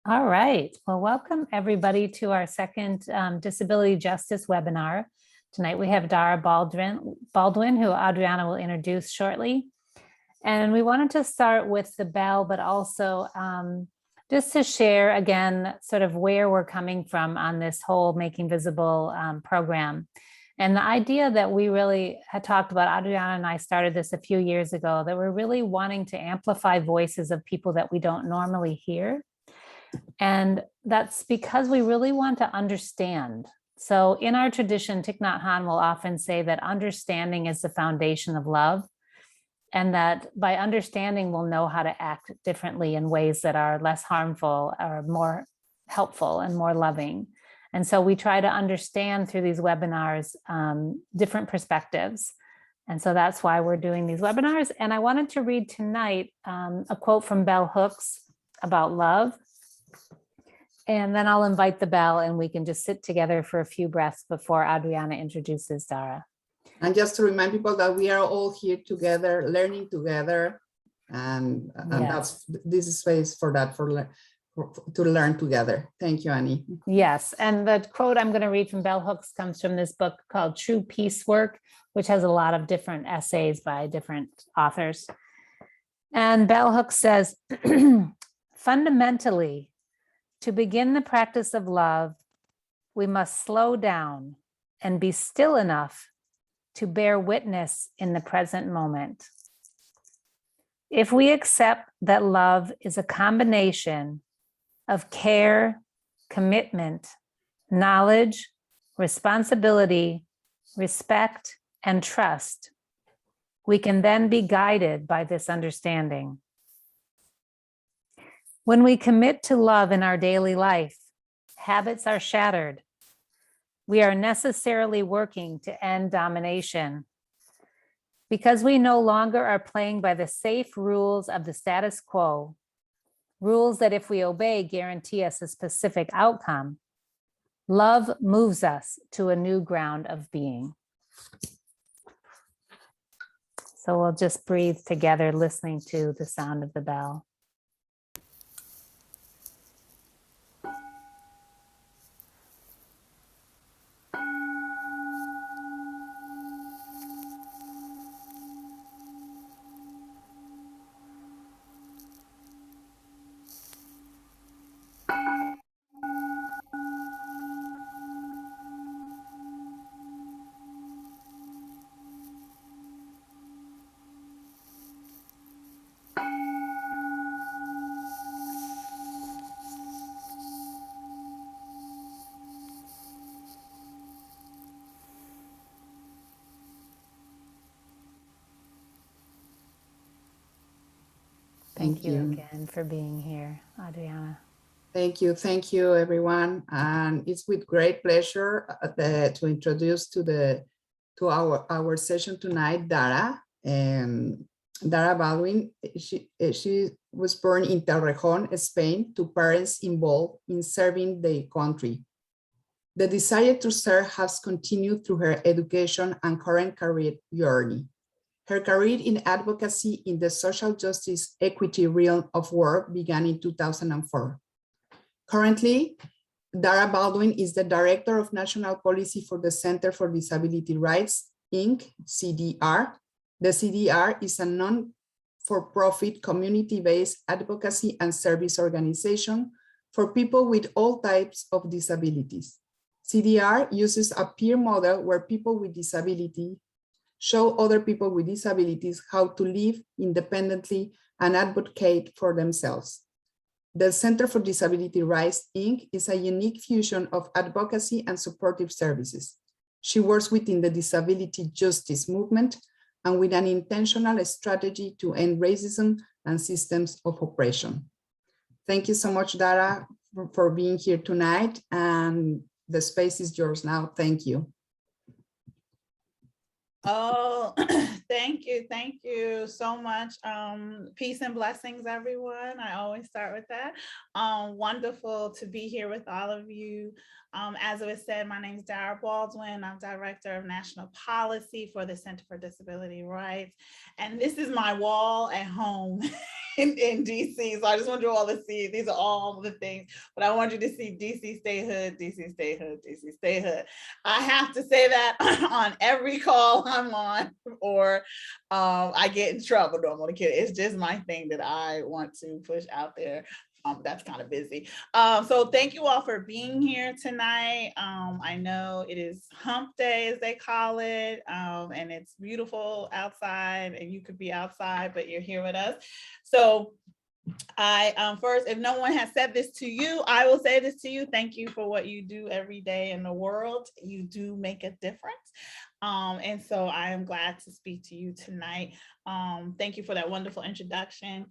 All right. Well, welcome everybody to our second Disability Justice webinar. Tonight we have Dara Baldwin, who Adriana will introduce shortly. And we wanted to start with the bell, but also just to share again, sort of where we're coming from on this whole Making Visible program. And the idea that we really had talked about, Adriana and I started this a few years ago, that we're really wanting to amplify voices of people that we don't normally hear. And that's because we really want to understand. So in our tradition, Thich Nhat Hanh will often say that understanding is the foundation of love, and that by understanding, we'll know how to act differently in ways that are less harmful or more helpful and more loving. And so we try to understand through these webinars different perspectives. And so that's why we're doing these webinars. And I wanted to read tonight a quote from Bell Hooks about love. And then I'll invite the bell and we can just sit together for a few breaths before Adriana introduces Dara. And just to remind people that we are all here together, learning together. And Yes. this is space for that, to learn together. Thank you, Annie. Yes, and the quote I'm going to read from Bell Hooks comes from this book called True Peace Work, which has a lot of different essays by different authors. And Bell Hooks says, fundamentally, to begin the practice of love, we must slow down and be still enough to bear witness in the present moment. If we accept that love is a combination of care, commitment, knowledge, responsibility, respect, and trust, we can then be guided by this understanding. When we commit to love in our daily life, habits are shattered. We are necessarily working to end domination. Because we no longer are playing by the safe rules of the status quo, rules that if we obey guarantee us a specific outcome, love moves us to a new ground of being. So we'll just breathe together, listening to the sound of the bell. Thank you again for being here, Adriana. Thank you, everyone. And it's with great pleasure to introduce to our session tonight, Dara. Dara Baldwin. She was born in Torrejón, Spain, to parents involved in serving the country. The desire to serve has continued through her education and current career journey. Her career in advocacy in the social justice equity realm of work began in 2004. Currently, Dara Baldwin is the Director of National Policy for the Center for Disability Rights, Inc., CDR. The CDR is a non-for-profit community-based advocacy and service organization for people with all types of disabilities. CDR uses a peer model where people with disability show other people with disabilities how to live independently and advocate for themselves. The Center for Disability Rights, Inc. is a unique fusion of advocacy and supportive services. She works within the disability justice movement and with an intentional strategy to end racism and systems of oppression. Thank you so much, Dara, for being here tonight, and the space is yours now. Thank you. Oh, thank you so much. Peace and blessings, everyone. I always start with that. Wonderful to be here with all of you. As it was said, my name is Dara Baldwin. I'm Director of National Policy for the Center for Disability Rights. And this is my wall at home. in DC. So I just want you all to see, these are all the things, but I want you to see DC stay hood, DC stay hood, DC stay hood. I have to say that on every call I'm on, or I get in trouble. No, I'm only kidding. It's just my thing that I want to push out there. That's kind of busy. So thank you all for being here tonight. I know it is hump day, as they call it, and it's beautiful outside, and you could be outside, but you're here with us. So I first, if no one has said this to you, I will say this to you. Thank you for what you do every day in the world. You do make a difference. And so I am glad to speak to you tonight. Thank you for that wonderful introduction.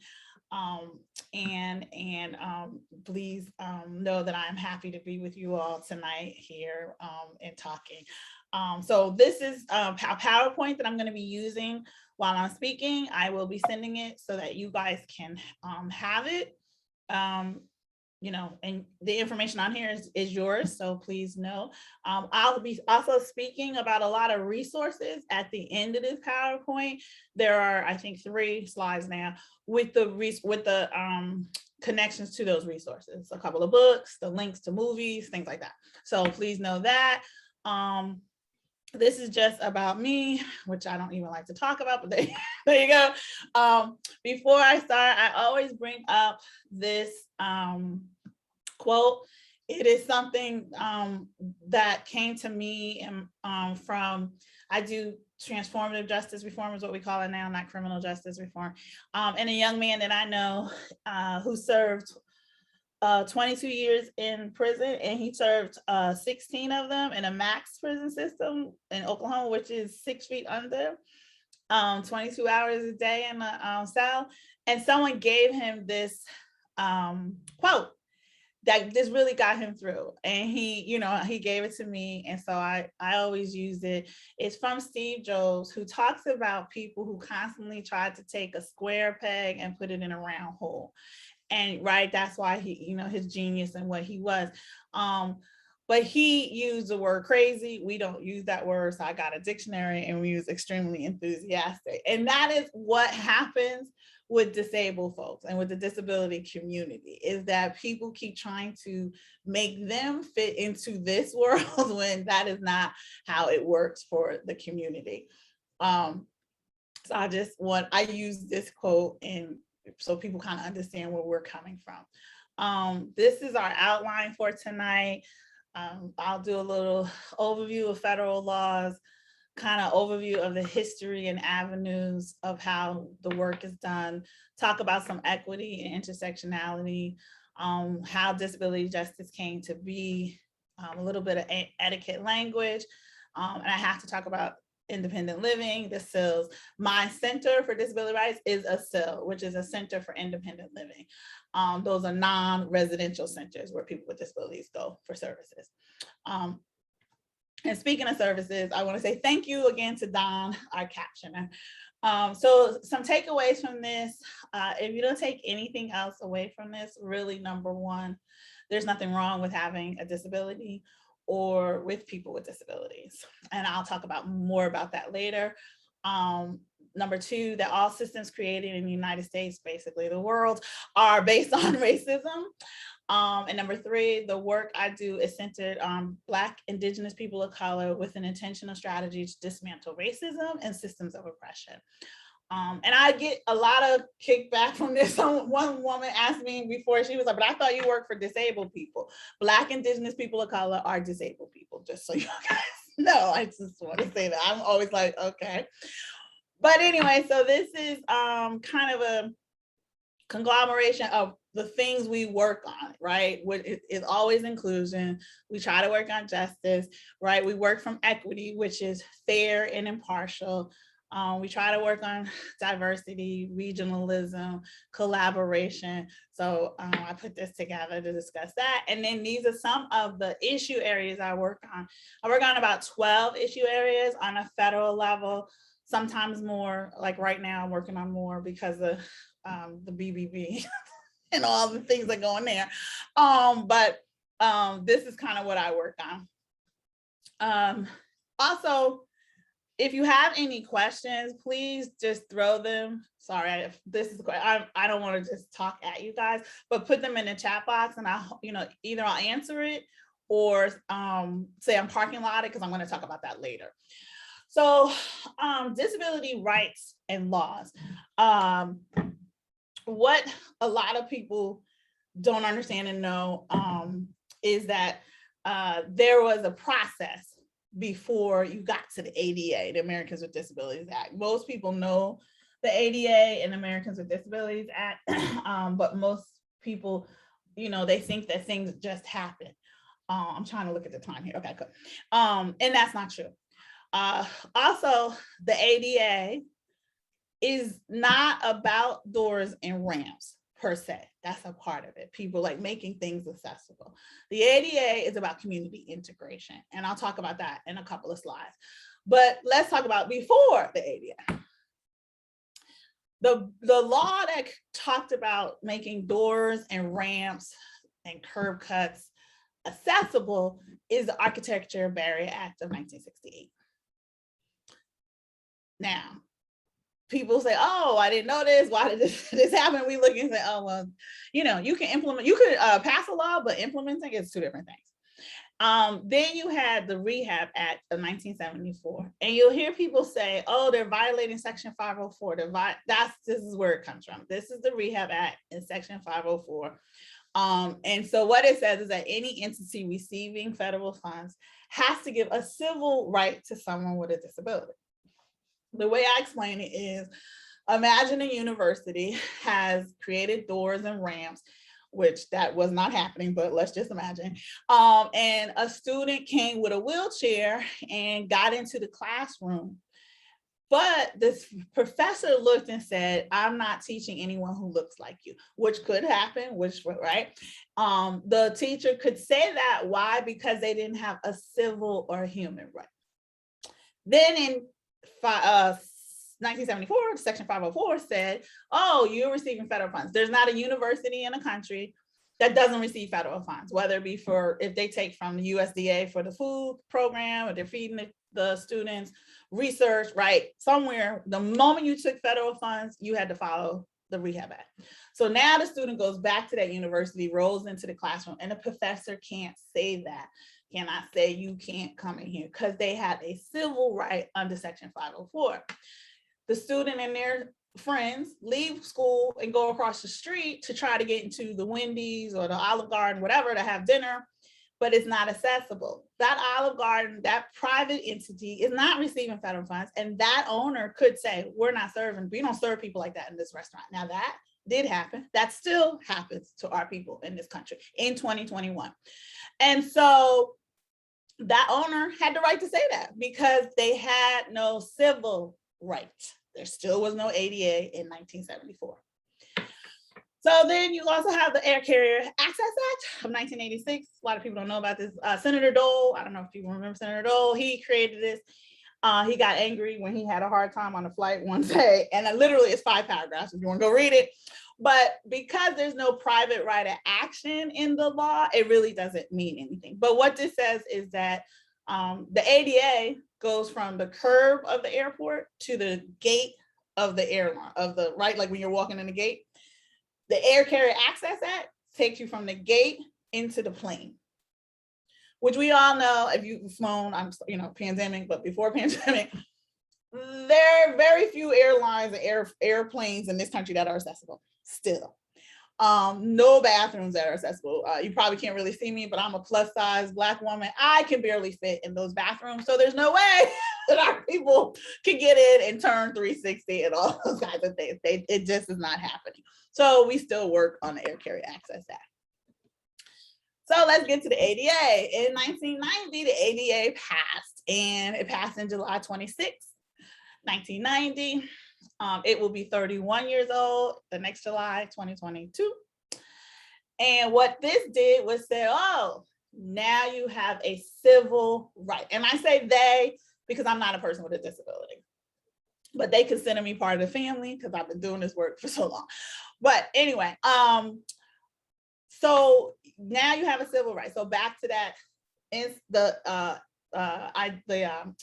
Please know that I'm happy to be with you all tonight here and talking. So this is a PowerPoint that I'm going to be using while I'm speaking. I will be sending it so that you guys can have it. You know, and the information on here is yours, so please know. I'll be also speaking about a lot of resources at the end of this PowerPoint. There are, I think, 3 slides now with the connections to those resources, a couple of books, the links to movies, things like that. So please know that. This is just about me, which I don't even like to talk about, but there you go. Before I start, I always bring up this quote. It is something that came to me from, I do transformative justice reform is what we call it now, not criminal justice reform. And a young man that I know who served 22 years in prison, and he served 16 of them in a max prison system in Oklahoma, which is 6 feet under, 22 hours a day in a cell. And someone gave him this quote that just really got him through. And he gave it to me. And so I always use it. It's from Steve Jobs, who talks about people who constantly tried to take a square peg and put it in a round hole. And right, that's why he, his genius and what he was. But he used the word crazy. We don't use that word. So I got a dictionary, and we use extremely enthusiastic. And that is what happens with disabled folks and with the disability community, is that people keep trying to make them fit into this world when that is not how it works for the community. So I use this quote so people kind of understand where we're coming from. This is our outline for tonight. I'll do a little overview of federal laws, kind of overview of the history and avenues of how the work is done, talk about some equity and intersectionality, how disability justice came to be, a little bit of etiquette language, and I have to talk about independent living, the CILs. My Center for Disability Rights is a CIL, which is a Center for Independent Living. Those are non-residential centers where people with disabilities go for services. And speaking of services, I want to say thank you again to Don, our captioner. So some takeaways from this, if you don't take anything else away from this, really, number one, there's nothing wrong with having a disability or with people with disabilities. And I'll talk more about that later. Number two, that all systems created in the United States, basically the world, are based on racism. And number three, the work I do is centered on Black, Indigenous people of color with an intentional strategy to dismantle racism and systems of oppression. And I get a lot of kickback from this. One woman asked me before, she was like, but I thought you work for disabled people. Black, Indigenous people of color are disabled people, just so you guys know. I just want to say that. I'm always like, okay. But anyway, so this is kind of a conglomeration of the things we work on, right? It's always inclusion. We try to work on justice, right? We work from equity, which is fair and impartial. We try to work on diversity, regionalism, collaboration. So I put this together to discuss that. And then these are some of the issue areas I work on. I work on about 12 issue areas on a federal level, sometimes more. Like right now, I'm working on more because of the BBB and all the things that go in there. But this is kind of what I work on. Also, if you have any questions, please just throw them. Sorry, if this is, I don't want to just talk at you guys, but put them in the chat box, and either I'll answer it or say I'm parking lot it, because I'm going to talk about that later. So disability rights and laws. What a lot of people don't understand and know is that there was a process before you got to the ADA, the Americans with Disabilities Act. Most people know the ADA and Americans with Disabilities Act, but most people, they think that things just happen. I'm trying to look at the time here. Okay, good. And that's not true. Also, the ADA is not about doors and ramps per se. That's a part of it. People like making things accessible. The ADA is about community integration, and I'll talk about that in a couple of slides. But let's talk about before the ADA. The law that talked about making doors and ramps and curb cuts accessible is the Architecture Barrier Act of 1968. Now, people say, oh, I didn't know this. Why did this happen? We look and say, oh, well, you can implement, you could pass a law, but implementing is two different things. Then you had the Rehab Act of 1974. And you'll hear people say, oh, they're violating Section 504. This is where it comes from. This is the Rehab Act in Section 504. And so what it says is that any entity receiving federal funds has to give a civil right to someone with a disability. The way I explain it is, imagine a university has created doors and ramps, which that was not happening, but let's just imagine. And a student came with a wheelchair and got into the classroom. But this professor looked and said, I'm not teaching anyone who looks like you, which could happen, right? The teacher could say that. Why? Because they didn't have a civil or human right. Then in 1974, Section 504 said, oh, you're receiving federal funds. There's not a university in a country that doesn't receive federal funds, whether it be if they take from the USDA for the food program, or they're feeding the students, research, right? Somewhere, the moment you took federal funds, you had to follow the Rehab Act. So now the student goes back to that university, rolls into the classroom, and the professor can't say that. Cannot say you can't come in here, because they had a civil right under Section 504. The student and their friends leave school and go across the street to try to get into the Wendy's or the Olive Garden, whatever, to have dinner, but it's not accessible. That Olive Garden, that private entity, is not receiving federal funds, and that owner could say, we don't serve people like that in this restaurant. Now that did happen. That still happens to our people in this country in 2021. And so that owner had the right to say that, because they had no civil right. There still was no ADA in 1974. So then you also have the Air Carrier Access Act of 1986. A lot of people don't know about this. Senator Dole, I don't know if people remember Senator Dole, he created this. He got angry when he had a hard time on a flight one day, and literally it's 5 paragraphs if you want to go read it. But because there's no private right of action in the law, it really doesn't mean anything. But what this says is that the ADA goes from the curb of the airport to the gate of the airline, right? Like when you're walking in the gate. The Air Carrier Access Act takes you from the gate into the plane, which we all know, if you've flown, pandemic, but before pandemic, there are very few airlines and airplanes in this country that are accessible still. No bathrooms that are accessible. You probably can't really see me, but I'm a plus size Black woman. I can barely fit in those bathrooms. So there's no way that our people can get in and turn 360 and all those kinds of things. It just is not happening. So we still work on the Air Carrier Access Act. So let's get to the ADA. In 1990, the ADA passed, and it passed in July 26, 1990. It will be 31 years old the next July, 2022. And what this did was say, oh, now you have a civil right. And I say they because I'm not a person with a disability, but they consider me part of the family because I've been doing this work for so long. But anyway, so now you have a civil right. So back to that is the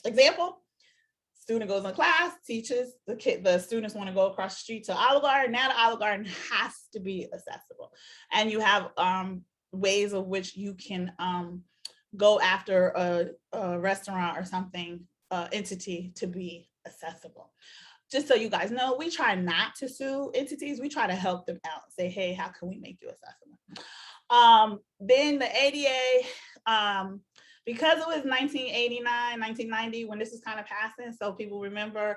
example. student goes in class, teaches the students want to go across the street to Olive Garden. Now the Olive Garden has to be accessible, and you have ways of which you can go after a restaurant or something entity to be accessible. Just so you guys know, we try not to sue entities. We try to help them out. Say, hey, how can we make you accessible? Then the ADA, because it was 1989, 1990 when this is kind of passing, so people remember,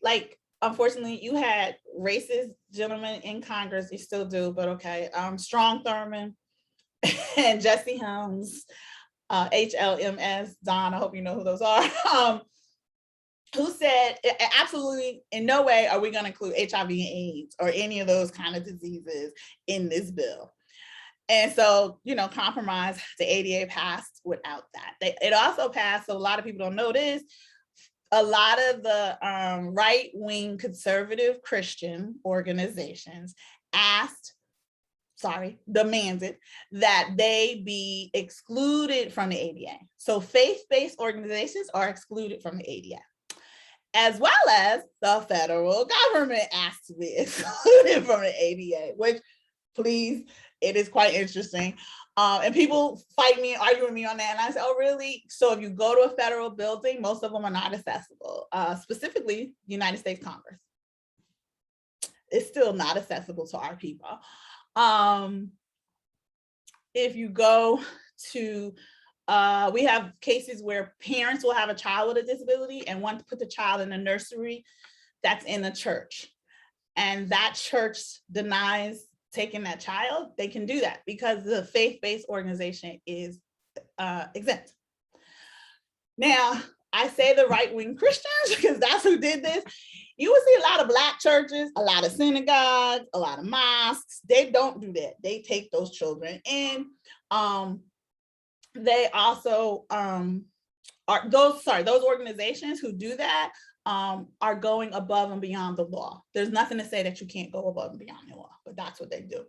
like, unfortunately, you had racist gentlemen in Congress, you still do, but okay, Strom Thurmond and Jesse Helms, HLMS, Don, I hope you know who those are, who said, absolutely in no way are we going to include HIV and AIDS or any of those kind of diseases in this bill. And so, you know, compromise, the ADA passed without that. It also passed, so a lot of people don't know this, a lot of the right-wing conservative Christian organizations demanded that they be excluded from the ADA. So faith-based organizations are excluded from the ADA, as well as the federal government asked to be excluded from the ADA, which, please, it is quite interesting. And people fight me, argue with me on that. And I say, oh, really? So if you go to a federal building, most of them are not accessible, specifically United States Congress. It's still not accessible to our people. If you go to, we have cases where parents will have a child with a disability and want to put the child in a nursery that's in a church, and that church denies taking that child. They can do that because the faith-based organization is exempt. Now, I say the right-wing Christians because that's who did this. You will see a lot of Black churches, a lot of synagogues, a lot of mosques. They don't do that. They take those children in. They also those organizations who do that are going above and beyond the law. There's nothing to say that you can't go above and beyond the law, but that's what they do.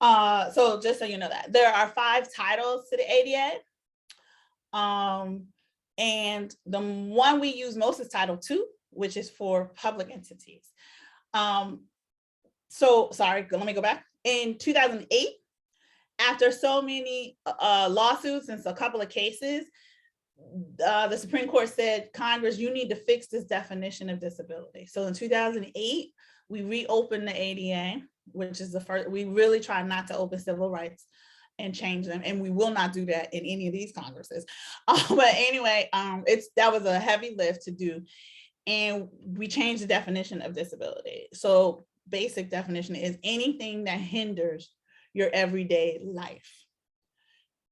So just so you know that. There are 5 titles to the ADA. And the one we use most is Title II, which is for public entities. So sorry, let me go back. In 2008, after so many lawsuits and a couple of cases, the Supreme Court said, Congress, you need to fix this definition of disability. So in 2008, we reopened the ADA, which is the first. We really try not to open civil rights and change them, and we will not do that in any of these Congresses. But anyway, that was a heavy lift to do, and we changed the definition of disability. So basic definition is anything that hinders your everyday life.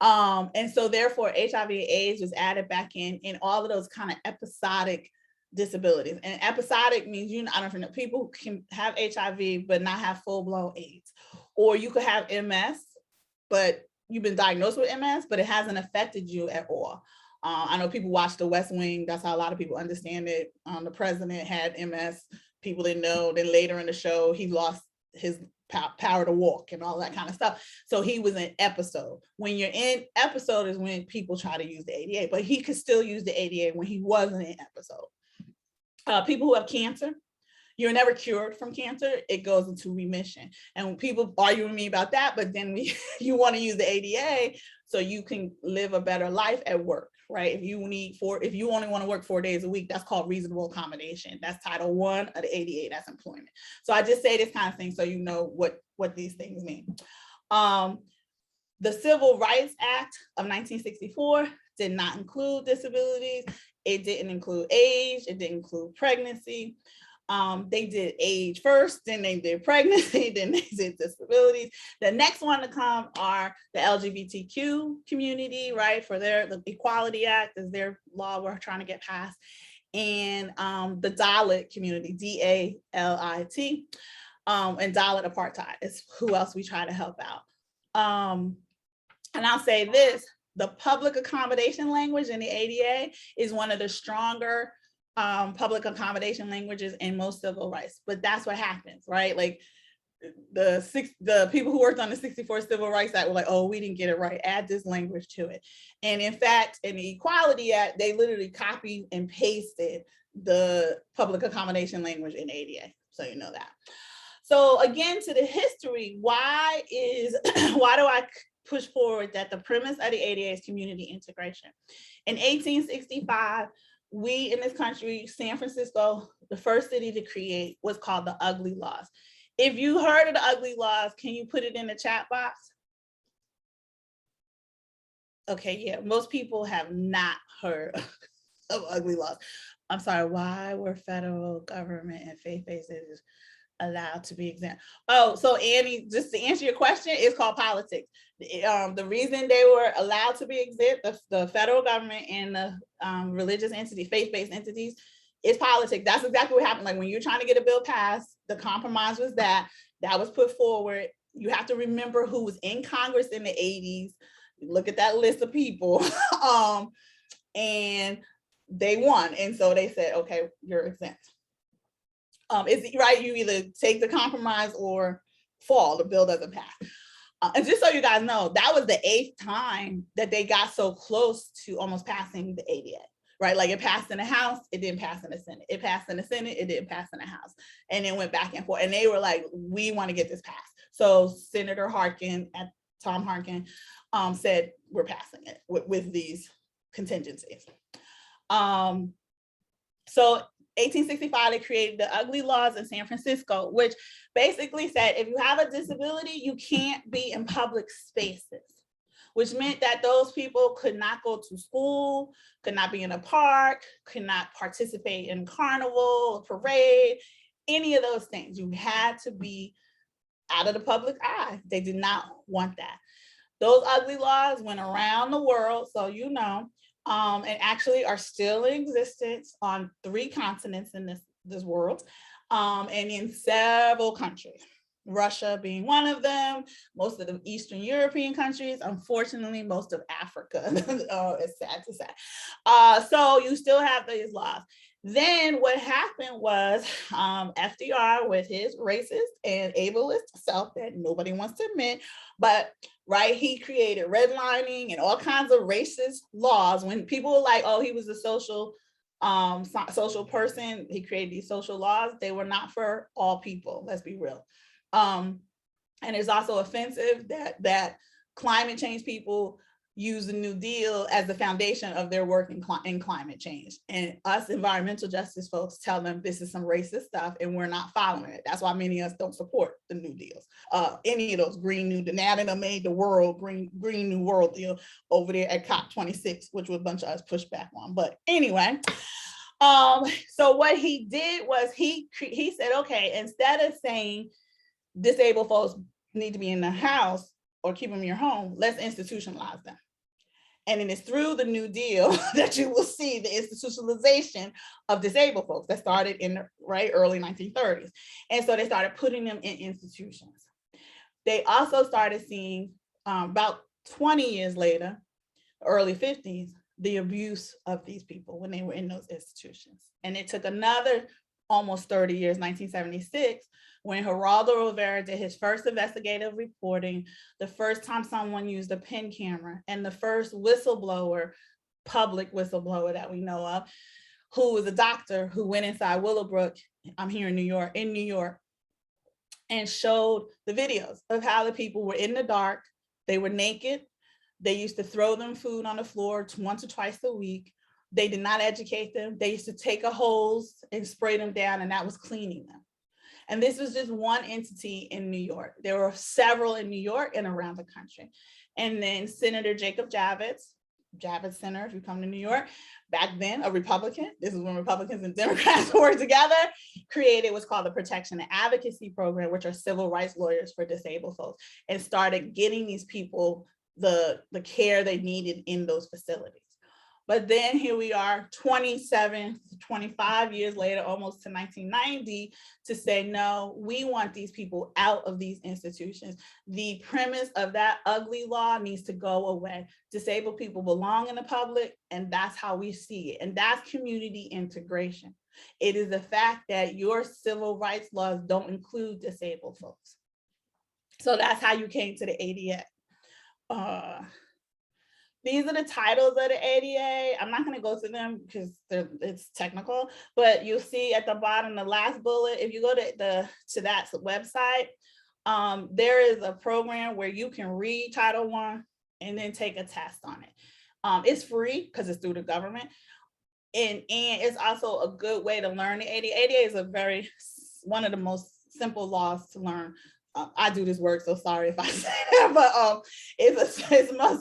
And so therefore HIV and AIDS was added back in all of those kind of episodic disabilities. And episodic means, I don't know, people can have HIV but not have full-blown AIDS, or you could have MS, but you've been diagnosed with MS, but it hasn't affected you at all. I know people watch The West Wing. That's how a lot of people understand it. The president had MS. People didn't know. Then later in the show, he lost his power to walk and all that kind of stuff. So he was in episode. When you're in episode is when people try to use the ADA, but he could still use the ADA when he wasn't in episode. People who have cancer, you're never cured from cancer. It goes into remission. And when people argue with me about that, but then you want to use the ADA so you can live a better life at work, right? If you only want to work 4 days a week, that's called reasonable accommodation. That's Title I of the ADA, that's employment. So I just say this kind of thing so you know what these things mean. The Civil Rights Act of 1964 did not include disabilities. It didn't include age. It didn't include pregnancy. They did age first, then they did pregnancy, then they did disabilities. The next one to come are the LGBTQ community, right? For the Equality Act is their law we're trying to get passed. And the Dalit community, D-A-L-I-T, and Dalit apartheid is who else we try to help out. And I'll say this, the public accommodation language in the ADA is one of the stronger public accommodation languages in most civil rights, but that's what happens, right? Like the people who worked on the 64 Civil Rights Act were like, oh, we didn't get it right, add this language to it. And in fact, in the Equality Act, they literally copied and pasted the public accommodation language in ADA, so you know that. So again, to the history, why do I push forward that the premise of the ADA is community integration? In 1865, we in this country, San Francisco, the first city to create what's called the Ugly Laws. If you heard of the Ugly Laws, can you put it in the chat box? Okay, yeah, most people have not heard of Ugly Laws. I'm sorry, why were federal government and faith-based entities allowed to be exempt? Oh, so Annie, just to answer your question, it's called politics. The reason they were allowed to be exempt, the federal government and the religious entities, faith-based entities, is politics. That's exactly what happened. Like when you're trying to get a bill passed, the compromise was that was put forward. You have to remember who was in Congress in the 80s. Look at that list of people. And they won. And so they said, okay, you're exempt. It's right, you either take the compromise or fall, the bill doesn't pass. And just so you guys know, that was the 8th time that they got so close to almost passing the ADA, right? Like it passed in the House, it didn't pass in the Senate. It passed in the Senate, it didn't pass in the House. And it went back and forth. And they were like, we want to get this passed. So Senator Tom Harkin said, we're passing it with these contingencies. So 1865, they created the Ugly Laws in San Francisco, which basically said, if you have a disability, you can't be in public spaces, which meant that those people could not go to school, could not be in a park, could not participate in carnival, parade, any of those things. You had to be out of the public eye. They did not want that. Those Ugly Laws went around the world, so you know, and actually are still in existence on 3 continents in this world, and in several countries. Russia being one of them, most of the Eastern European countries, unfortunately, most of Africa. It's sad to say. So you still have these laws. Then what happened was FDR, with his racist and ableist self that nobody wants to admit, but right, he created redlining and all kinds of racist laws. When people were like, oh, he was a social person, he created these social laws. They were not for all people, let's be real. And it's also offensive that climate change people use the New Deal as the foundation of their work in climate change. And us environmental justice folks tell them this is some racist stuff and we're not following it. That's why many of us don't support the New Deals. Any of those Green New, now that made the world Green New World deal over there at COP26, which was a bunch of us pushed back on. But anyway, so what he did was he said, okay, instead of saying disabled folks need to be in the house or keep them in your home, let's institutionalize them. And it is through the New Deal that you will see the institutionalization of disabled folks that started in the early 1930s. And so they started putting them in institutions. They also started seeing about 20 years later, early 50s, the abuse of these people when they were in those institutions. And it took another almost 30 years, 1976, when Geraldo Rivera did his first investigative reporting, the first time someone used a pen camera, and the first whistleblower, public whistleblower that we know of, who was a doctor who went inside Willowbrook, I'm here in New York, and showed the videos of how the people were in the dark, they were naked, they used to throw them food on the floor once or twice a week. They did not educate them. They used to take a hose and spray them down, and that was cleaning them. And this was just one entity in New York. There were several in New York and around the country. And then Senator Jacob Javits Center, if you come to New York, back then a Republican, this is when Republicans and Democrats worked together, created what's called the Protection and Advocacy Program, which are civil rights lawyers for disabled folks, and started getting these people the care they needed in those facilities. But then here we are 27, 25 years later, almost to 1990, to say, no, we want these people out of these institutions. The premise of that ugly law needs to go away. Disabled people belong in the public, and that's how we see it. And that's community integration. It is the fact that your civil rights laws don't include disabled folks. So that's how you came to the ADA. these are the titles of the ADA. I'm not going to go through them because it's technical, but you'll see at the bottom, the last bullet, if you go to that website, there is a program where you can read Title I and then take a test on it. It's free because it's through the government. And it's also a good way to learn the ADA. ADA is one of the most simple laws to learn. I do this work, so sorry if I say that, but it's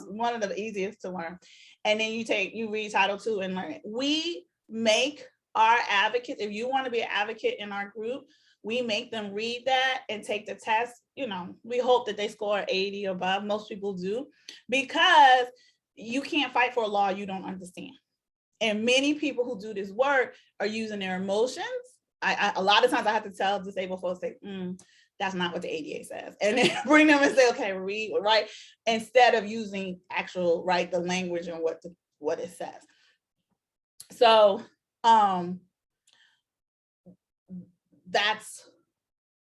one of the easiest to learn. And then you read Title II and learn it. We make our advocates, if you want to be an advocate in our group, we make them read that and take the test. You know, we hope that they score 80 or above. Most people do, because you can't fight for a law you don't understand. And many people who do this work are using their emotions. A lot of times I have to tell disabled folks, say, that's not what the ADA says. And then bring them and say, okay, read, right? Instead of using actual, right, the language and what it says. So that's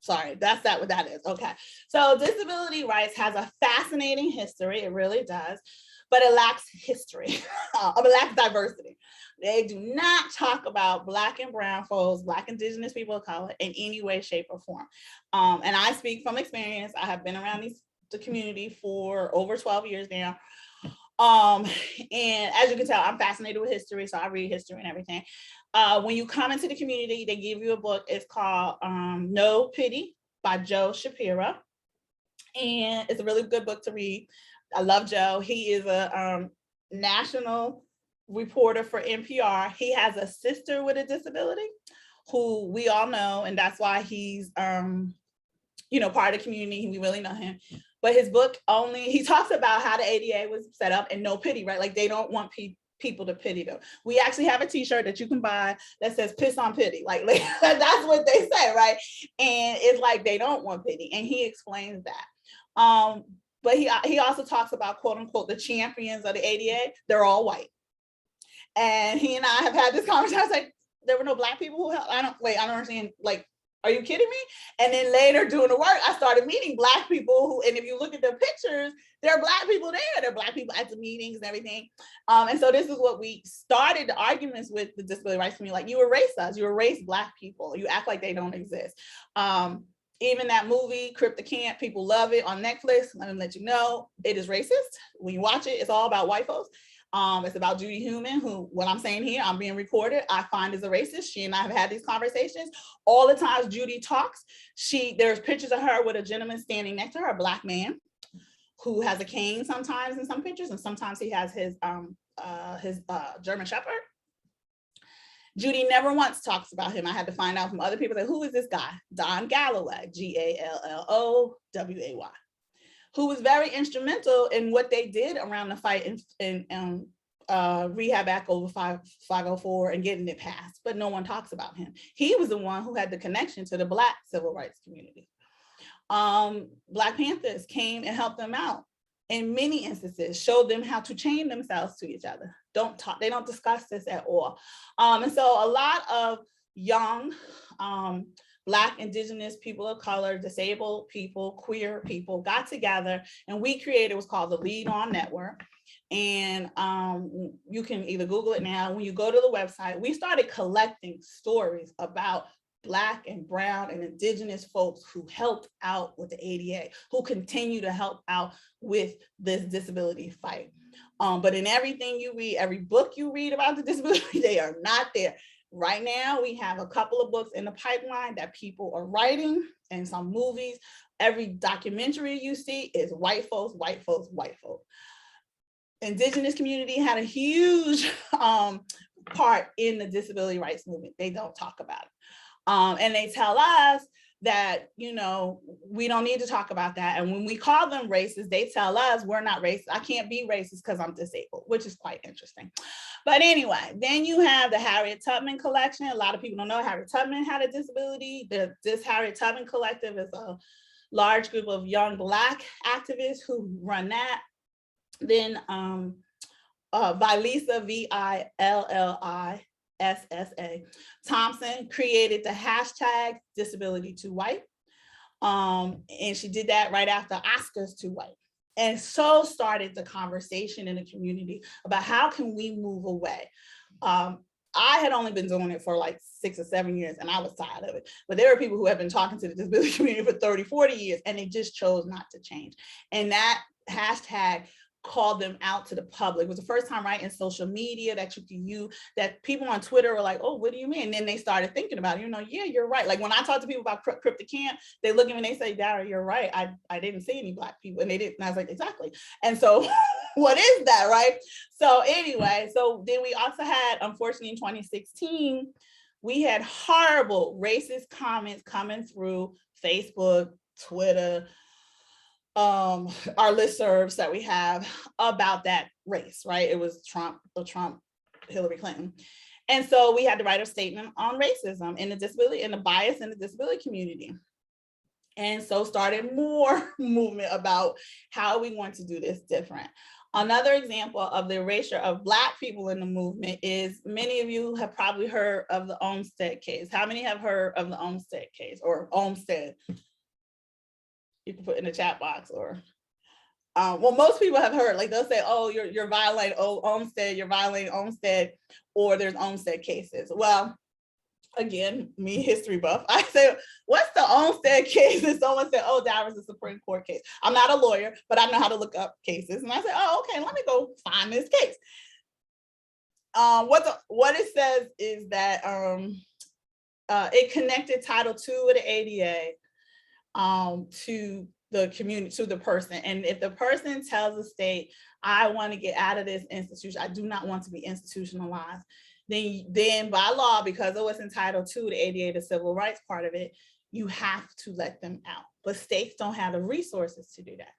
what that is. Okay. So disability rights has a fascinating history. It really does, but it lacks history. It lacks diversity. They do not talk about Black and brown folks, Black Indigenous people of color in any way, shape, or form. And I speak from experience. I have been around the community for over 12 years now. And as you can tell, I'm fascinated with history, so I read history and everything. When you come into the community, they give you a book. It's called No Pity by Joe Shapiro. And it's a really good book to read. I love Joe. He is a national reporter for NPR. He has a sister with a disability who we all know, and that's why he's part of the community. We really know him. But his book he talks about how the ADA was set up and no pity, right? Like they don't want people to pity them. We actually have a t-shirt that you can buy that says piss on pity. Like that's what they say, right? And it's like they don't want pity. And he explains that. But he also talks about, quote unquote, the champions of the ADA. They're all white. And he and I have had this conversation. I was like, there were no Black people who helped. I don't understand. Like, are you kidding me? And then later doing the work, I started meeting Black people who, and if you look at their pictures, there are Black people there. There are Black people at the meetings and everything. And so this is what we started the arguments with the disability rights community. Like, you erase us, you erase Black people. You act like they don't exist. Even that movie, Crip the Camp, people love it on Netflix. Let me let you know, it is racist. When you watch it, it's all about white folks. It's about Judy Heumann, who, what I'm saying here, I'm being recorded, I find is a racist. She and I have had these conversations. All the times Judy talks, there's pictures of her with a gentleman standing next to her, a Black man, who has a cane sometimes in some pictures, and sometimes he has his German Shepherd. Judy never once talks about him. I had to find out from other people, like, who is this guy? Don Galloway, Galloway, who was very instrumental in what they did around the fight in Rehab Act over 504 and getting it passed, but no one talks about him. He was the one who had the connection to the Black civil rights community. Black Panthers came and helped them out in many instances, showed them how to chain themselves to each other. They don't discuss this at all. And so a lot of young Black, Indigenous, people of color, disabled people, queer people got together, and we created what's called the Lead On Network. And you can either Google it now. When you go to the website, we started collecting stories about Black and brown and Indigenous folks who helped out with the ADA, who continue to help out with this disability fight. But in everything you read, every book you read about the disability, they are not there. Right now, we have a couple of books in the pipeline that people are writing, and some movies. Every documentary you see is white folks, white folks, white folks. Indigenous community had a huge part in the disability rights movement. They don't talk about it. And they tell us that, we don't need to talk about that. And when we call them racist, they tell us we're not racist. I can't be racist because I'm disabled, which is quite interesting. But anyway, then you have the Harriet Tubman collection. A lot of people don't know Harriet Tubman had a disability. This Harriet Tubman collective is a large group of young Black activists who run that. Then Vilisa, VILLISSA Thompson created the hashtag disability to white. And she did that right after Oscars to white. And so started the conversation in the community about how can we move away. I had only been doing it for like 6 or 7 years and I was tired of it. But there are people who have been talking to the disability community for 30, 40 years and they just chose not to change. And that hashtag called them out to the public. It was the first time, right, in social media that you could use, that people on Twitter were like, oh, what do you mean? And then they started thinking about it, you know, yeah, you're right. Like when I talk to people about Cryptic Camp, they look at me and they say, Dara, you're right. I didn't see any Black people. And they didn't. And I was like, exactly. And so what is that, right? So anyway, so then we also had, unfortunately, in 2016, we had horrible racist comments coming through Facebook, Twitter, our listservs that we have about that race, right? It was Trump, Hillary Clinton. And so we had to write a statement on racism in the disability and the bias in the disability community. And so started more movement about how we want to do this different. Another example of the erasure of Black people in the movement is, many of you have probably heard of the Olmstead case. How many have heard of the Olmstead case, or Olmstead? You can put in the chat box, or well, most people have heard, like they'll say, oh, you're violating Olmstead, you're violating Olmstead, or there's Olmstead cases. Well, again, me, history buff, I say, what's the Olmstead case? And someone said, oh, that was a Supreme Court case. I'm not a lawyer, but I know how to look up cases. And I said, oh, okay, let me go find this case. What it says is that it connected Title II of the ADA to the community, to the person. And if the person tells the state, I want to get out of this institution, I do not want to be institutionalized, then by law, because of what's entitled to the ADA, the civil rights part of it, you have to let them out. But states don't have the resources to do that.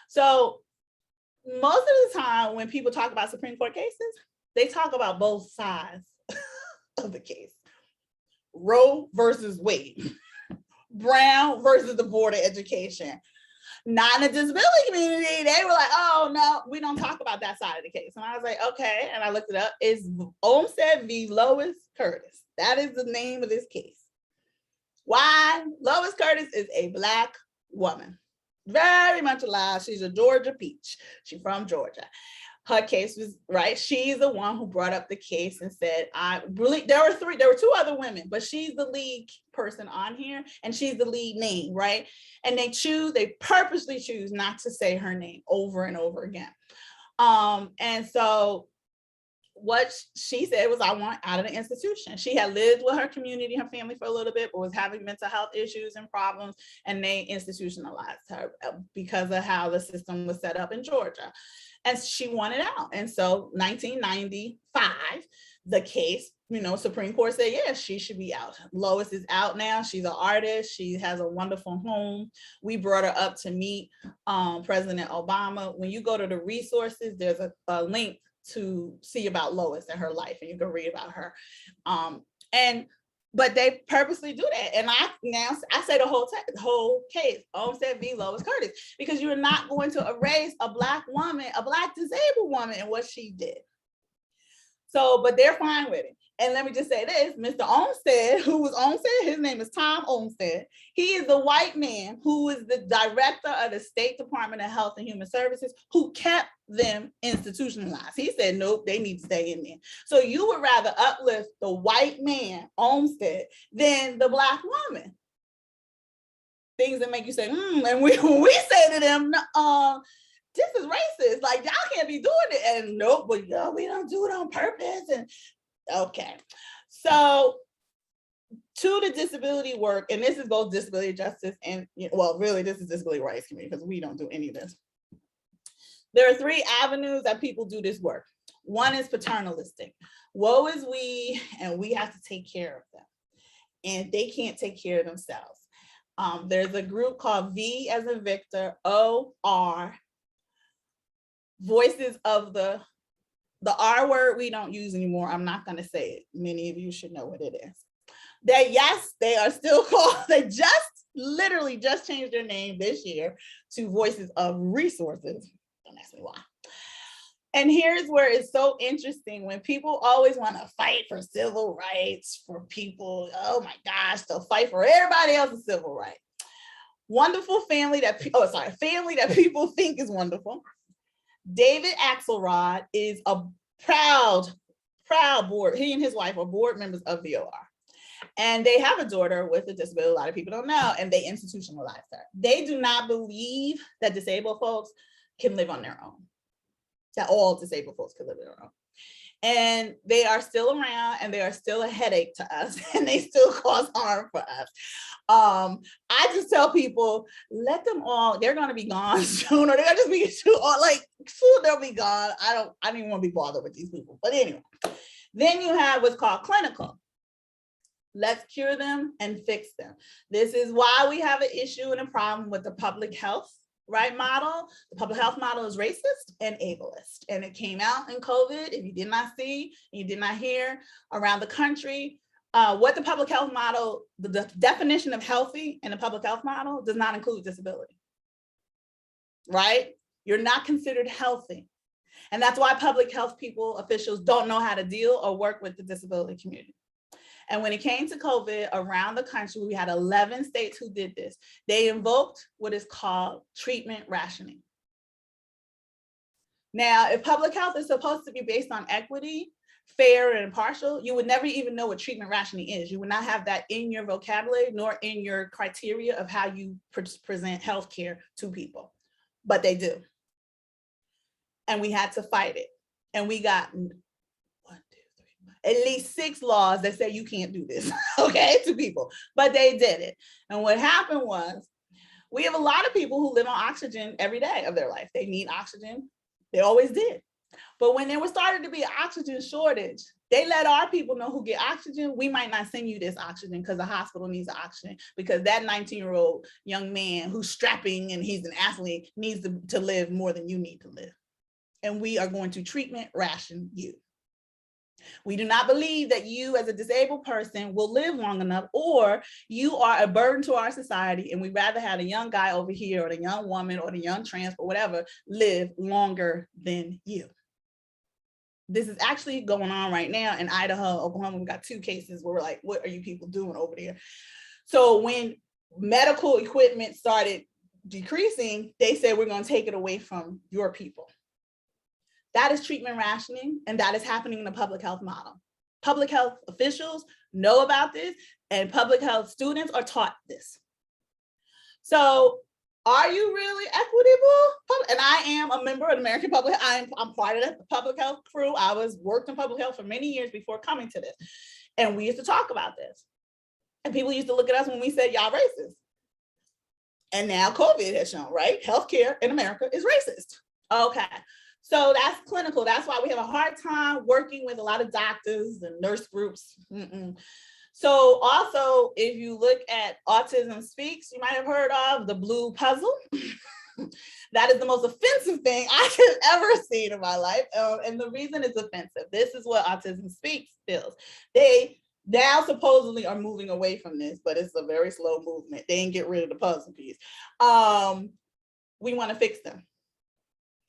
So most of the time when people talk about Supreme Court cases, they talk about both sides of the case. Roe versus Wade. Brown versus the Board of Education. Not in the disability community, they were like, oh no, we don't talk about that side of the case. And I was like, okay, and I looked it up. It's Olmstead v. Lois Curtis. That is the name of this case. Why? Lois Curtis is a Black woman, very much alive. She's a Georgia peach. She's from Georgia. Her case was, right, she's the one who brought up the case and said, there were two other women, but she's the lead person on here and she's the lead name, right? And they purposely choose not to say her name over and over again. And so what she said was, I want out of the institution. She had lived with her community, her family for a little bit, but was having mental health issues and problems, and they institutionalized her because of how the system was set up in Georgia. And she wanted out. And so 1995, the case, Supreme Court said, yes, she should be out. Lois is out now. She's an artist. She has a wonderful home. We brought her up to meet President Obama. When you go to the resources, there's a link to see about Lois and her life, and you can read about her. But they purposely do that. And I say the whole case, Olmstead v. Lois Curtis, because you're not going to erase a Black woman, a Black disabled woman, and what she did. So, but they're fine with it. And let me just say this, Mr. Olmstead, who was Olmstead, his name is Tom Olmstead. He is the white man who is the director of the State Department of Health and Human Services, who kept them institutionalized. He said, nope, they need to stay in there. So you would rather uplift the white man, Olmstead, than the Black woman. Things that make you say, and when we say to them, this is racist, like y'all can't be doing it. And nope, but we don't do it on purpose. And okay, so to the disability work, and this is both disability justice and, well, really this is disability rights community, because we don't do any of this. There are 3 avenues that people do this work. One is paternalistic. Woe is we, and we have to take care of them. And they can't take care of themselves. There's a group called V as in Victor, OR, Voices of the R word we don't use anymore. I'm not going to say it. Many of you should know what it is. That, yes, they are still called, they literally just changed their name this year to Voices of Resources. Don't ask me why. And here's where it's so interesting, when people always want to fight for civil rights for people, oh my gosh, they'll fight for everybody else's civil rights. wonderful family that, family that people think is wonderful. David Axelrod is a proud board. He and his wife are board members of VOR. And they have a daughter with a disability, a lot of people don't know, and they institutionalize her. They do not believe that disabled folks can live on their own, that all disabled folks can live on their own. And they are still around, and they are still a headache to us, and they still cause harm for us. I just tell people, let them all, they're gonna be gone soon, or they're gonna just be soon they'll be gone. I don't even want to be bothered with these people. But anyway, then you have what's called clinical. Let's cure them and fix them. This is why we have an issue and a problem with the public health model. The public health model is racist and ableist. And it came out in COVID. If you did not see, you did not hear around the country, what the public health model, the definition of healthy in the public health model does not include disability, right? You're not considered healthy. And that's why public health people, officials don't know how to deal or work with the disability community. And when it came to COVID around the country, we had 11 states who did this. They invoked what is called treatment rationing. Now, if public health is supposed to be based on equity, fair and impartial, you would never even know what treatment rationing is. You would not have that in your vocabulary nor in your criteria of how you present healthcare to people, but they do. And we had to fight it. And we got at least 6 laws that say you can't do this, okay, to people, but they did it. And what happened was, we have a lot of people who live on oxygen every day of their life. They need oxygen, they always did. But when there was started to be an oxygen shortage, they let our people know who get oxygen, we might not send you this oxygen because the hospital needs oxygen, because that 19-year-old young man who's strapping and he's an athlete needs to live more than you need to live. And we are going to treatment ration you. We do not believe that you as a disabled person will live long enough, or you are a burden to our society, and we'd rather have a young guy over here or the young woman or the young trans or whatever live longer than you. This is actually going on right now in Idaho, Oklahoma. We got 2 cases where we're like, what are you people doing over there? So when medical equipment started decreasing, they said, we're going to take it away from your people. That is treatment rationing, and that is happening in the public health model. Public health officials know about this, and public health students are taught this. So are you really equitable? And I am a member of the American Public Health. I'm part of the public health crew. I worked in public health for many years before coming to this. And we used to talk about this. And people used to look at us when we said, y'all racist. And now COVID has shown, right? Healthcare in America is racist. Okay. So that's clinical. That's why we have a hard time working with a lot of doctors and nurse groups. So also, if you look at Autism Speaks, you might have heard of the blue puzzle. That is the most offensive thing I have ever seen in my life. And the reason it's offensive, this is what Autism Speaks feels. They now supposedly are moving away from this, but it's a very slow movement. They didn't get rid of the puzzle piece. We want to fix them.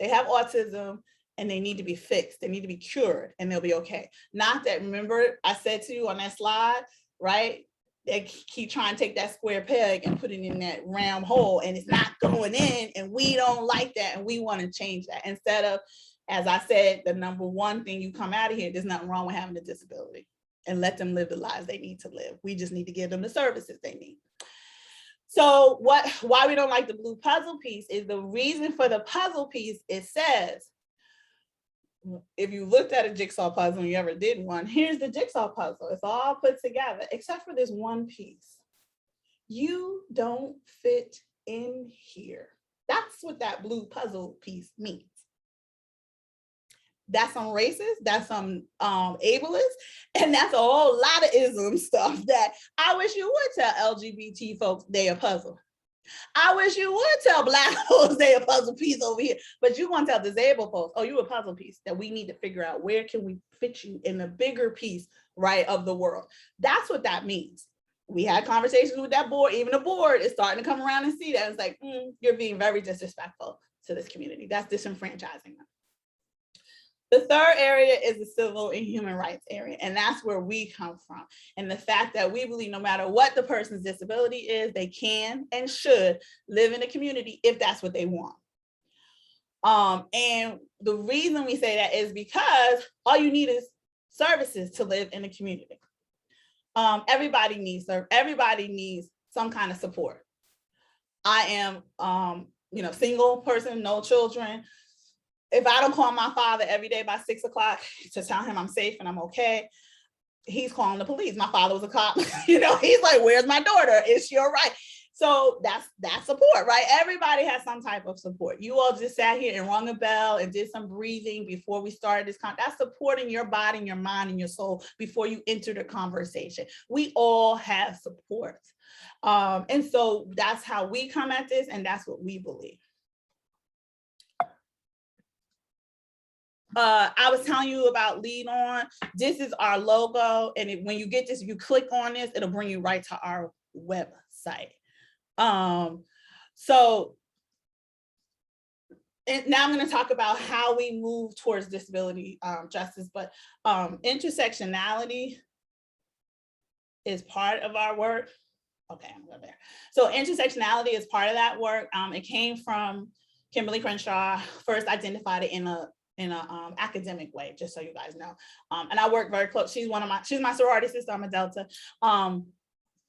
They have autism and they need to be fixed. They need to be cured and they'll be okay. Not that, remember I said to you on that slide, right? They keep trying to take that square peg and put it in that round hole and it's not going in, and we don't like that and we want to change that. Instead of, as I said, the number one thing you come out of here, there's nothing wrong with having a disability, and let them live the lives they need to live. We just need to give them the services they need. So why we don't like the blue puzzle piece is the reason for the puzzle piece. It says, if you looked at a jigsaw puzzle and you ever did one, here's the jigsaw puzzle. It's all put together except for this one piece. You don't fit in here. That's what that blue puzzle piece means. That's some racist, that's some ableist, and that's a whole lot of ism stuff that I wish you would tell LGBT folks they a puzzle. I wish you would tell Black folks they a puzzle piece over here, but you want to tell disabled folks, oh, you a puzzle piece that we need to figure out where can we fit you in the bigger piece, right, of the world. That's what that means. We had conversations with that board. Even the board is starting to come around and see that. It's like, you're being very disrespectful to this community. That's disenfranchising them. The third area is the civil and human rights area, and that's where we come from. And the fact that we believe no matter what the person's disability is, they can and should live in a community if that's what they want. And the reason we say that is because all you need is services to live in a community. Everybody needs some kind of support. I am, single person, no children. If I don't call my father every day by 6 o'clock to tell him I'm safe and I'm okay, he's calling the police. My father was a cop. He's like, "Where's my daughter? Is she all right?" So that's support, right? Everybody has some type of support. You all just sat here and rung a bell and did some breathing before we started this. That's supporting your body and your mind and your soul before you enter the conversation. We all have support. And so that's how we come at this, and that's what we believe. I was telling you about Lead On. This is our logo. And when you get this, you click on this, it'll bring you right to our website. So now I'm going to talk about how we move towards disability justice, but intersectionality is part of our work. Okay, I'm going there. So intersectionality is part of that work. It came from Kimberly Crenshaw, first identified it in a academic way, just so you guys know. And I work very close. She's my sorority sister. I'm a Delta.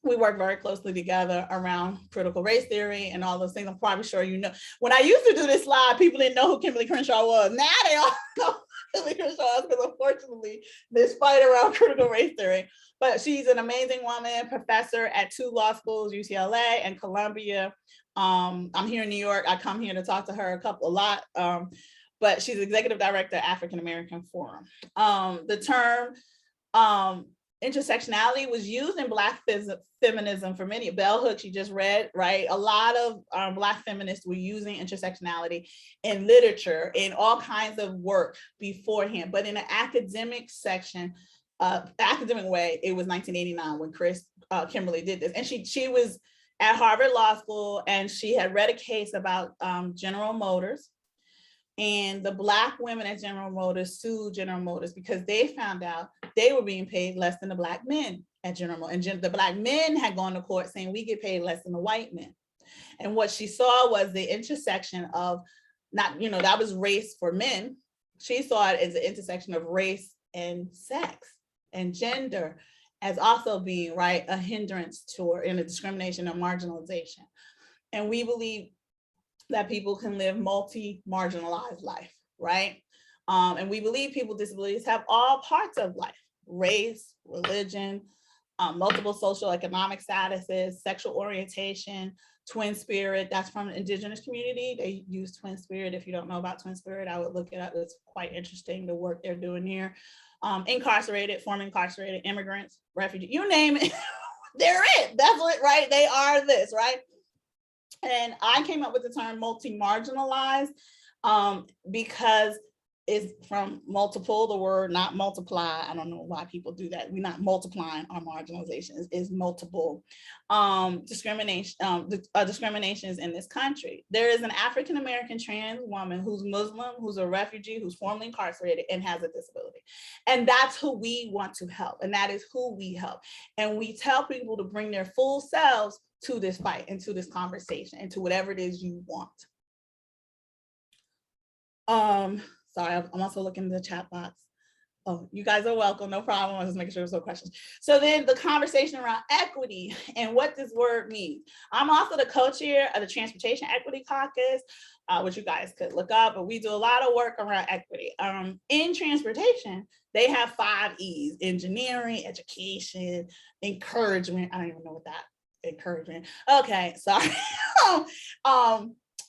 We work very closely together around critical race theory and all those things. I'm probably sure you know. When I used to do this slide, people didn't know who Kimberly Crenshaw was. Now they all know who Kimberly Crenshaw is, because unfortunately, this fight around critical race theory. But she's an amazing woman, professor at 2 law schools, UCLA and Columbia. I'm here in New York. I come here to talk to her a lot. But she's executive director at African American Forum. The term intersectionality was used in Black feminism for many. Bell Hooks, you just read, right? A lot of Black feminists were using intersectionality in literature, in all kinds of work beforehand. But in an academic section, academic way, it was 1989 when Kimberly did this. And she was at Harvard Law School, and she had read a case about General Motors. And the Black women at General Motors sued General Motors because they found out they were being paid less than the Black men at General Motors. And the Black men had gone to court saying we get paid less than the white men. And what she saw was the intersection of that was race for men. She saw it as an intersection of race and sex and gender as also being, right, a hindrance to a discrimination or marginalization. And we believe that people can live multi-marginalized life, right? And we believe people with disabilities have all parts of life: race, religion, multiple social economic statuses, sexual orientation, twin spirit. That's from the indigenous community. They use twin spirit. If you don't know about twin spirit, I would look it up. It's quite interesting, the work they're doing here. Incarcerated, former incarcerated, immigrants, refugees, you name it, they're it. That's what, right? They are this, right? And I came up with the term multi-marginalized because it's from multiple, the word not multiply. I don't know why people do that. We're not multiplying our marginalization. It's multiple discriminations in this country. There is an African-American trans woman who's Muslim, who's a refugee, who's formerly incarcerated and has a disability. And that's who we want to help. And that is who we help. And we tell people to bring their full selves to this fight and to this conversation and to whatever it is you want. Sorry, I'm also looking in the chat box. Oh, you guys are welcome, no problem. I was just making sure there's no questions. So then the conversation around equity and what this word means. I'm also the co-chair of the Transportation Equity Caucus, which you guys could look up, but we do a lot of work around equity. In transportation, they have 5 E's: engineering, education, encouragement. I don't even know what that encouragement. Okay, sorry.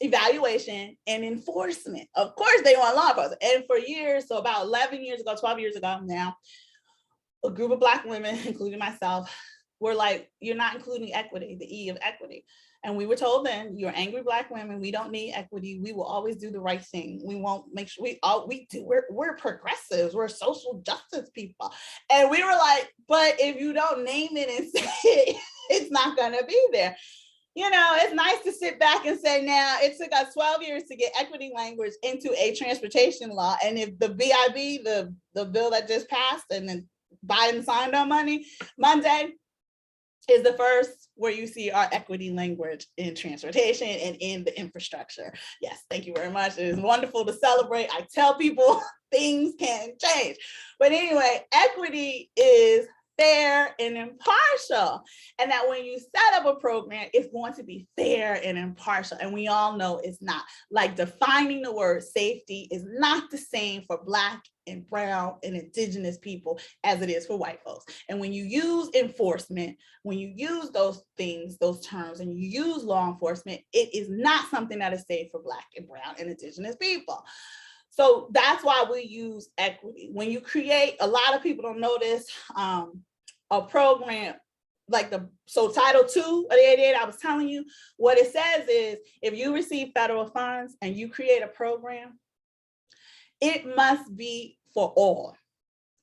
Evaluation and enforcement. Of course, they want law enforcement. And for years, so about 11 years ago, 12 years ago now, a group of Black women, including myself, were like, you're not including equity, the E of equity. And we were told then, you're angry Black women, we don't need equity, we will always do the right thing. We won't make sure we're progressives, we're social justice people. And we were like, but if you don't name it and say it, it's not gonna be there. it's nice to sit back and say, now it took us 12 years to get equity language into a transportation law. And if the BIB, the bill that just passed and then Biden signed on Monday, is the first where you see our equity language in transportation and in the infrastructure. Yes, thank you very much. It is wonderful to celebrate. I tell people things can change. But anyway, equity is fair and impartial. And that when you set up a program, it's going to be fair and impartial. And we all know it's not. Like defining the word safety is not the same for Black and brown and indigenous people as it is for white folks. And when you use enforcement, when you use those things, those terms, and you use law enforcement, it is not something that is safe for Black and brown and indigenous people. So that's why we use equity. When you create, a lot of people don't know this, a program like Title II of the 88, I was telling you, what it says is if you receive federal funds and you create a program, it must be for all.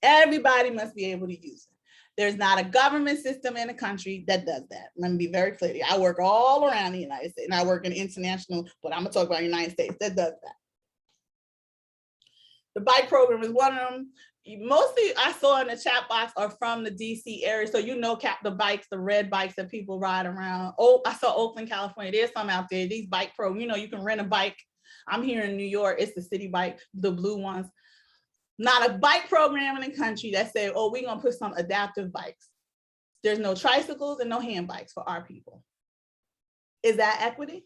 Everybody must be able to use it. There's not a government system in the country that does that. Let me be very clear. I work all around the United States and I work in international, but I'm gonna talk about the United States that does that. The bike program is one of them. Mostly I saw in the chat box are from the DC area. So the bikes, the red bikes that people ride around. Oh, I saw Oakland, California. There's some out there, these bike programs, you can rent a bike. I'm here in New York, it's the city bike, the blue ones. Not a bike program in the country that said, oh, we're gonna put some adaptive bikes. There's no tricycles and no hand bikes for our people. Is that equity?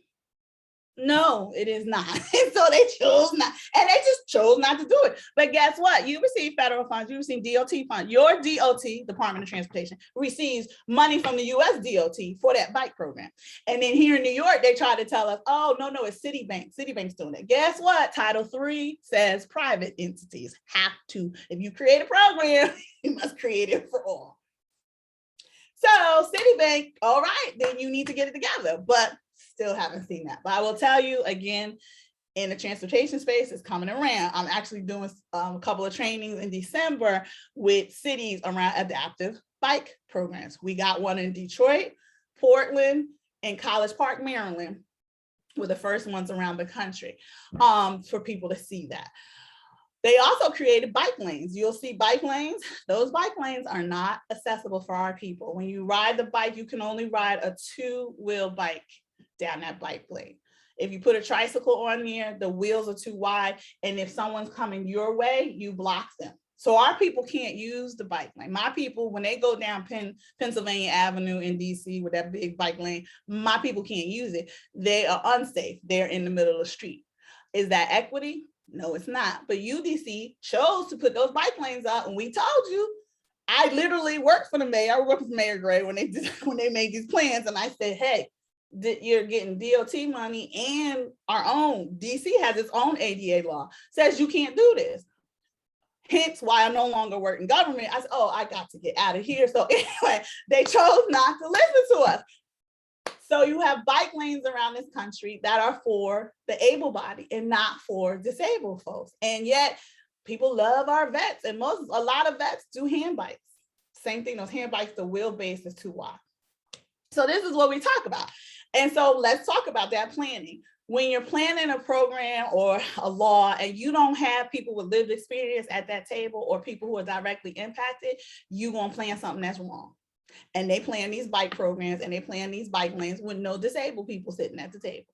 No, it is not. And so they chose not, and they just chose not to do it. But guess what? You receive federal funds, you receive DOT funds. Your DOT, Department of Transportation, receives money from the US DOT for that bike program. And then here in New York, they try to tell us, oh, no, it's Citibank. Citibank's doing it. Guess what? Title III says private entities have to, if you create a program, you must create it for all. So Citibank, all right, then you need to get it together. But still haven't seen that. But I will tell you again, in the transportation space, it's coming around. I'm actually doing a couple of trainings in December with cities around adaptive bike programs. We got one in Detroit, Portland, and College Park, Maryland, were the first ones around the country for people to see that. They also created bike lanes. You'll see bike lanes. Those bike lanes are not accessible for our people. When you ride the bike, you can only ride a 2-wheel bike down that bike lane. If you put a tricycle on there, the wheels are too wide. And if someone's coming your way, you block them. So our people can't use the bike lane. My people, when they go down Pennsylvania Avenue in DC with that big bike lane, my people can't use it. They are unsafe. They're in the middle of the street. Is that equity? No, it's not. But UDC chose to put those bike lanes out, and we told you. I literally worked for the mayor. I worked with Mayor Gray when they made these plans, and I said, hey, you're getting DOT money and our own. DC has its own ADA law, says you can't do this. Hence why I no longer work in government. I said, oh, I got to get out of here. So anyway, they chose not to listen to us. So you have bike lanes around this country that are for the able-bodied and not for disabled folks. And yet people love our vets, and a lot of vets do hand bikes. Same thing, those hand bikes, the wheelbase is too wide. So this is what we talk about. And so let's talk about that planning. When you're planning a program or a law and you don't have people with lived experience at that table or people who are directly impacted, you're gonna plan something that's wrong. And they plan these bike programs and they plan these bike lanes with no disabled people sitting at the table.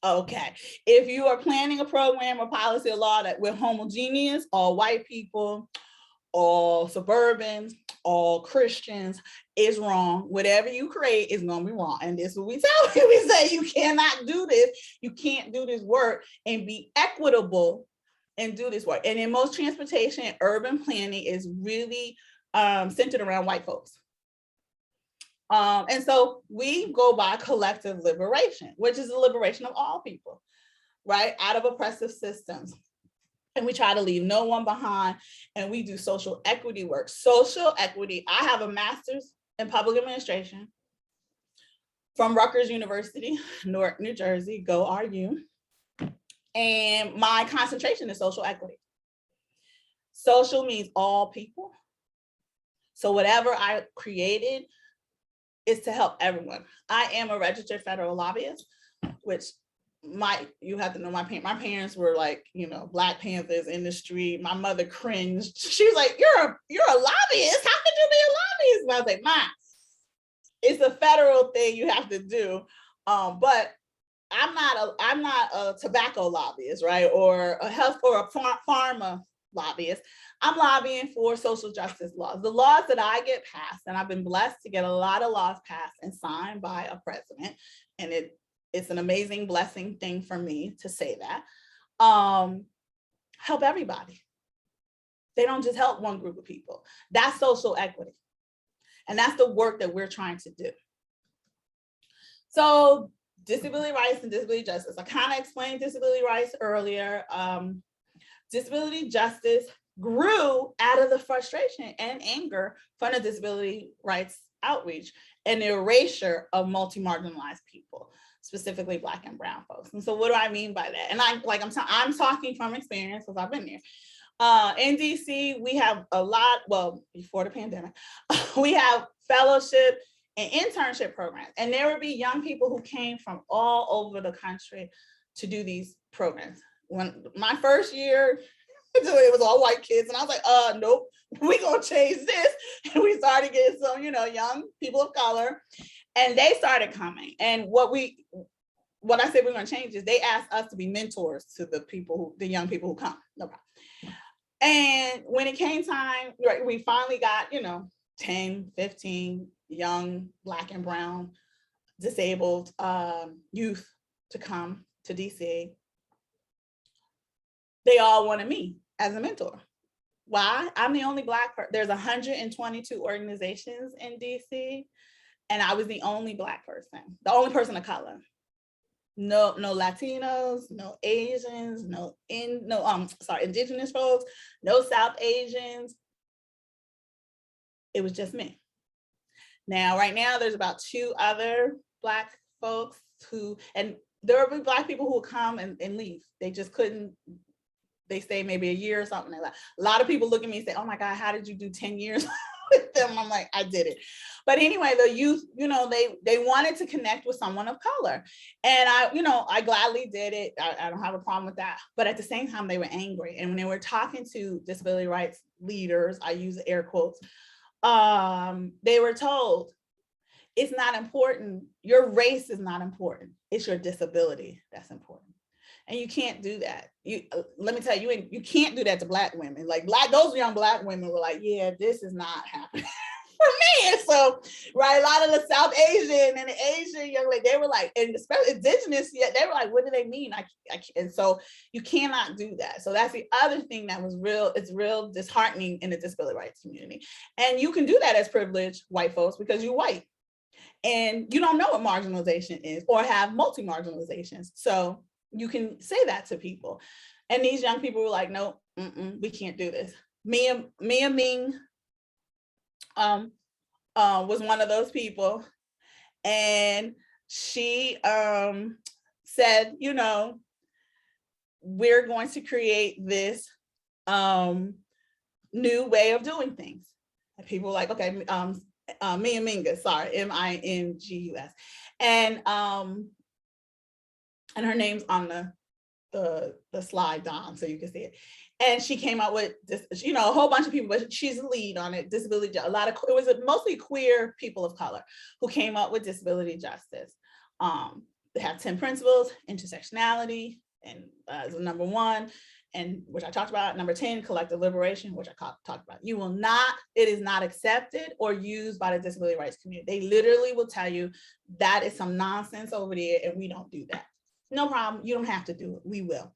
Okay, if you are planning a program or policy or law that we're homogeneous, all white people, all suburbans, all Christians, is wrong. Whatever you create is going to be wrong. And this is what we tell you. We say you cannot do this. You can't do this work and be equitable and do this work. And in most transportation, urban planning is really centered around white folks. And so we go by collective liberation, which is the liberation of all people, right? Out of oppressive systems. And we try to leave no one behind, and we do social equity work. Social equity, I have a master's in public administration from Rutgers University, Newark, New Jersey, go RU. And my concentration is social equity. Social means all people. So whatever I created is to help everyone. I am a registered federal lobbyist, which you have to know my parents were like, Black Panthers in the street. My mother cringed. She was like, you're a lobbyist? How could you be a lobbyist? And I was like, Mom, it's a federal thing you have to do. But I'm not a tobacco lobbyist, right? Or a health or a pharma lobbyist. I'm lobbying for social justice laws. The laws that I get passed, and I've been blessed to get a lot of laws passed and signed by a president. And it's an amazing blessing thing for me to say that. Help everybody. They don't just help one group of people. That's social equity. And that's the work that we're trying to do. So disability rights and disability justice. I kind of explained disability rights earlier. Disability justice grew out of the frustration and anger from the disability rights outreach and the erasure of multi-marginalized people, specifically Black and brown folks. And so what do I mean by that? And I'm talking from experience because I've been there. In DC, we have a lot, well, before the pandemic, we have fellowship and internship programs. And there would be young people who came from all over the country to do these programs. When my first year, it was all white kids. And I was like, nope, we're gonna change this. And we started getting some, young people of color, and they started coming. And what I said we're gonna change is they asked us to be mentors to the young people who come. No problem. And when it came time, right, we finally got, 10, 15 young Black and brown disabled youth to come to DC. They all wanted me as a mentor. Why? I'm the only Black person. There's 122 organizations in DC, and I was the only Black person, the only person of color. No Latinos, no Asians, Indigenous folks, no South Asians. It was just me. Now, right now, there's about 2 other Black folks and there will be Black people who will come and leave. They just couldn't. They stay maybe a year or something like that. A lot of people look at me and say, oh my God, how did you do 10 years with them? I'm like, I did it. But anyway, the youth, they wanted to connect with someone of color. And I gladly did it. I don't have a problem with that. But at the same time, they were angry. And when they were talking to disability rights leaders, I use air quotes, they were told, it's not important. Your race is not important. It's your disability that's important. And you can't do that. Let me tell you, you can't do that to Black women. Like those young Black women were like, yeah, this is not happening for me. And so, right, a lot of the South Asian and the Asian young lady, they were like, and especially Indigenous, yeah, they were like, what do they mean? And so you cannot do that. So that's the other thing that was it's real disheartening in the disability rights community. And you can do that as privileged white folks because you're white. And you don't know what marginalization is or have multi-marginalizations. So you can say that to people. And these young people were like, no, we can't do this. Mia Ming was one of those people. And she said, we're going to create this new way of doing things. And people were like, okay, Mia Mingus, sorry, Mingus. And her name's on the slide, Dom, so you can see it. And she came out with this, a whole bunch of people, but she's the lead on it, disability, it was mostly queer people of color who came up with disability justice. They have 10 principles, intersectionality, and as number 1, and which I talked about. Number 10, collective liberation, which I talked about. It is not accepted or used by the disability rights community. They literally will tell you that is some nonsense over there and we don't do that. No problem, you don't have to do it, we will.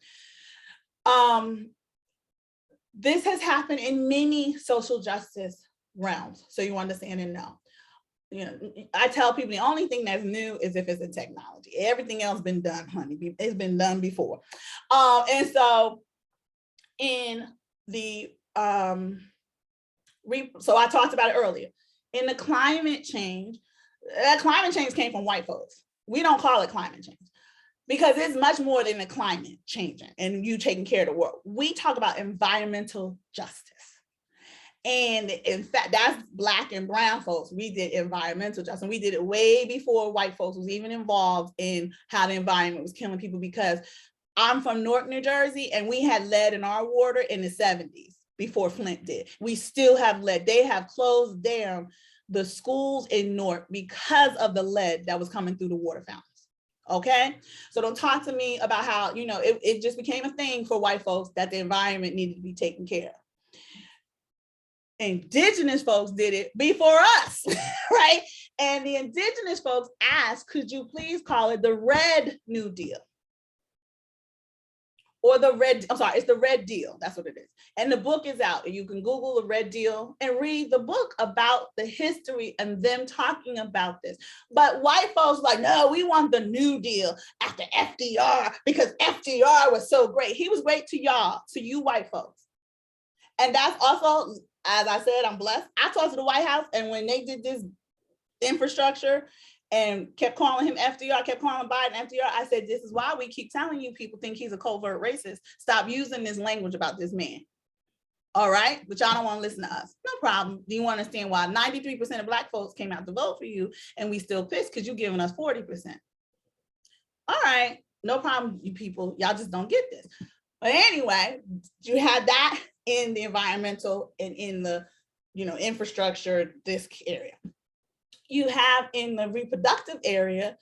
This has happened in many social justice realms, so you understand and know. I tell people the only thing that's new is if it's in technology. Everything else been done, honey. It's been done before. And so in the, so I talked about it earlier. In the climate change, that climate change came from white folks. We don't call it climate change because it's much more than the climate changing and you taking care of the world. We talk about environmental justice. And in fact, that's Black and brown folks. We did environmental justice, and we did it way before white folks was even involved in how the environment was killing people, because I'm from Newark, New Jersey, and we had lead in our water in the 70s before Flint did. We still have lead. They have closed down the schools in Newark because of the lead that was coming through the water fountains. Okay, so don't talk to me about how, you know, it just became a thing for white folks that the environment needed to be taken care of. Indigenous folks did it before us, right? And the indigenous folks asked, could you please call it the Red New Deal? Or the red, I'm sorry, it's the Red Deal. That's what it is. And the book is out. And you can Google the Red Deal and read the book about the history and them talking about this. But white folks like, no, we want the New Deal after FDR because FDR was so great. He was great to y'all, to you white folks. And that's also, as I said, I'm blessed. I talked to the White House, and when they did this infrastructure and kept calling him FDR, kept calling Biden FDR, I said, this is why we keep telling you people think he's a covert racist. Stop using this language about this man. All right, but y'all don't want to listen to us. No problem. Do you understand why 93% of Black folks came out to vote for you and we still pissed because you're giving us 40%? All right, no problem, you people. Y'all just don't get this. But anyway, you had that in the environmental and in the, you know, infrastructure, this area. You have in the reproductive area,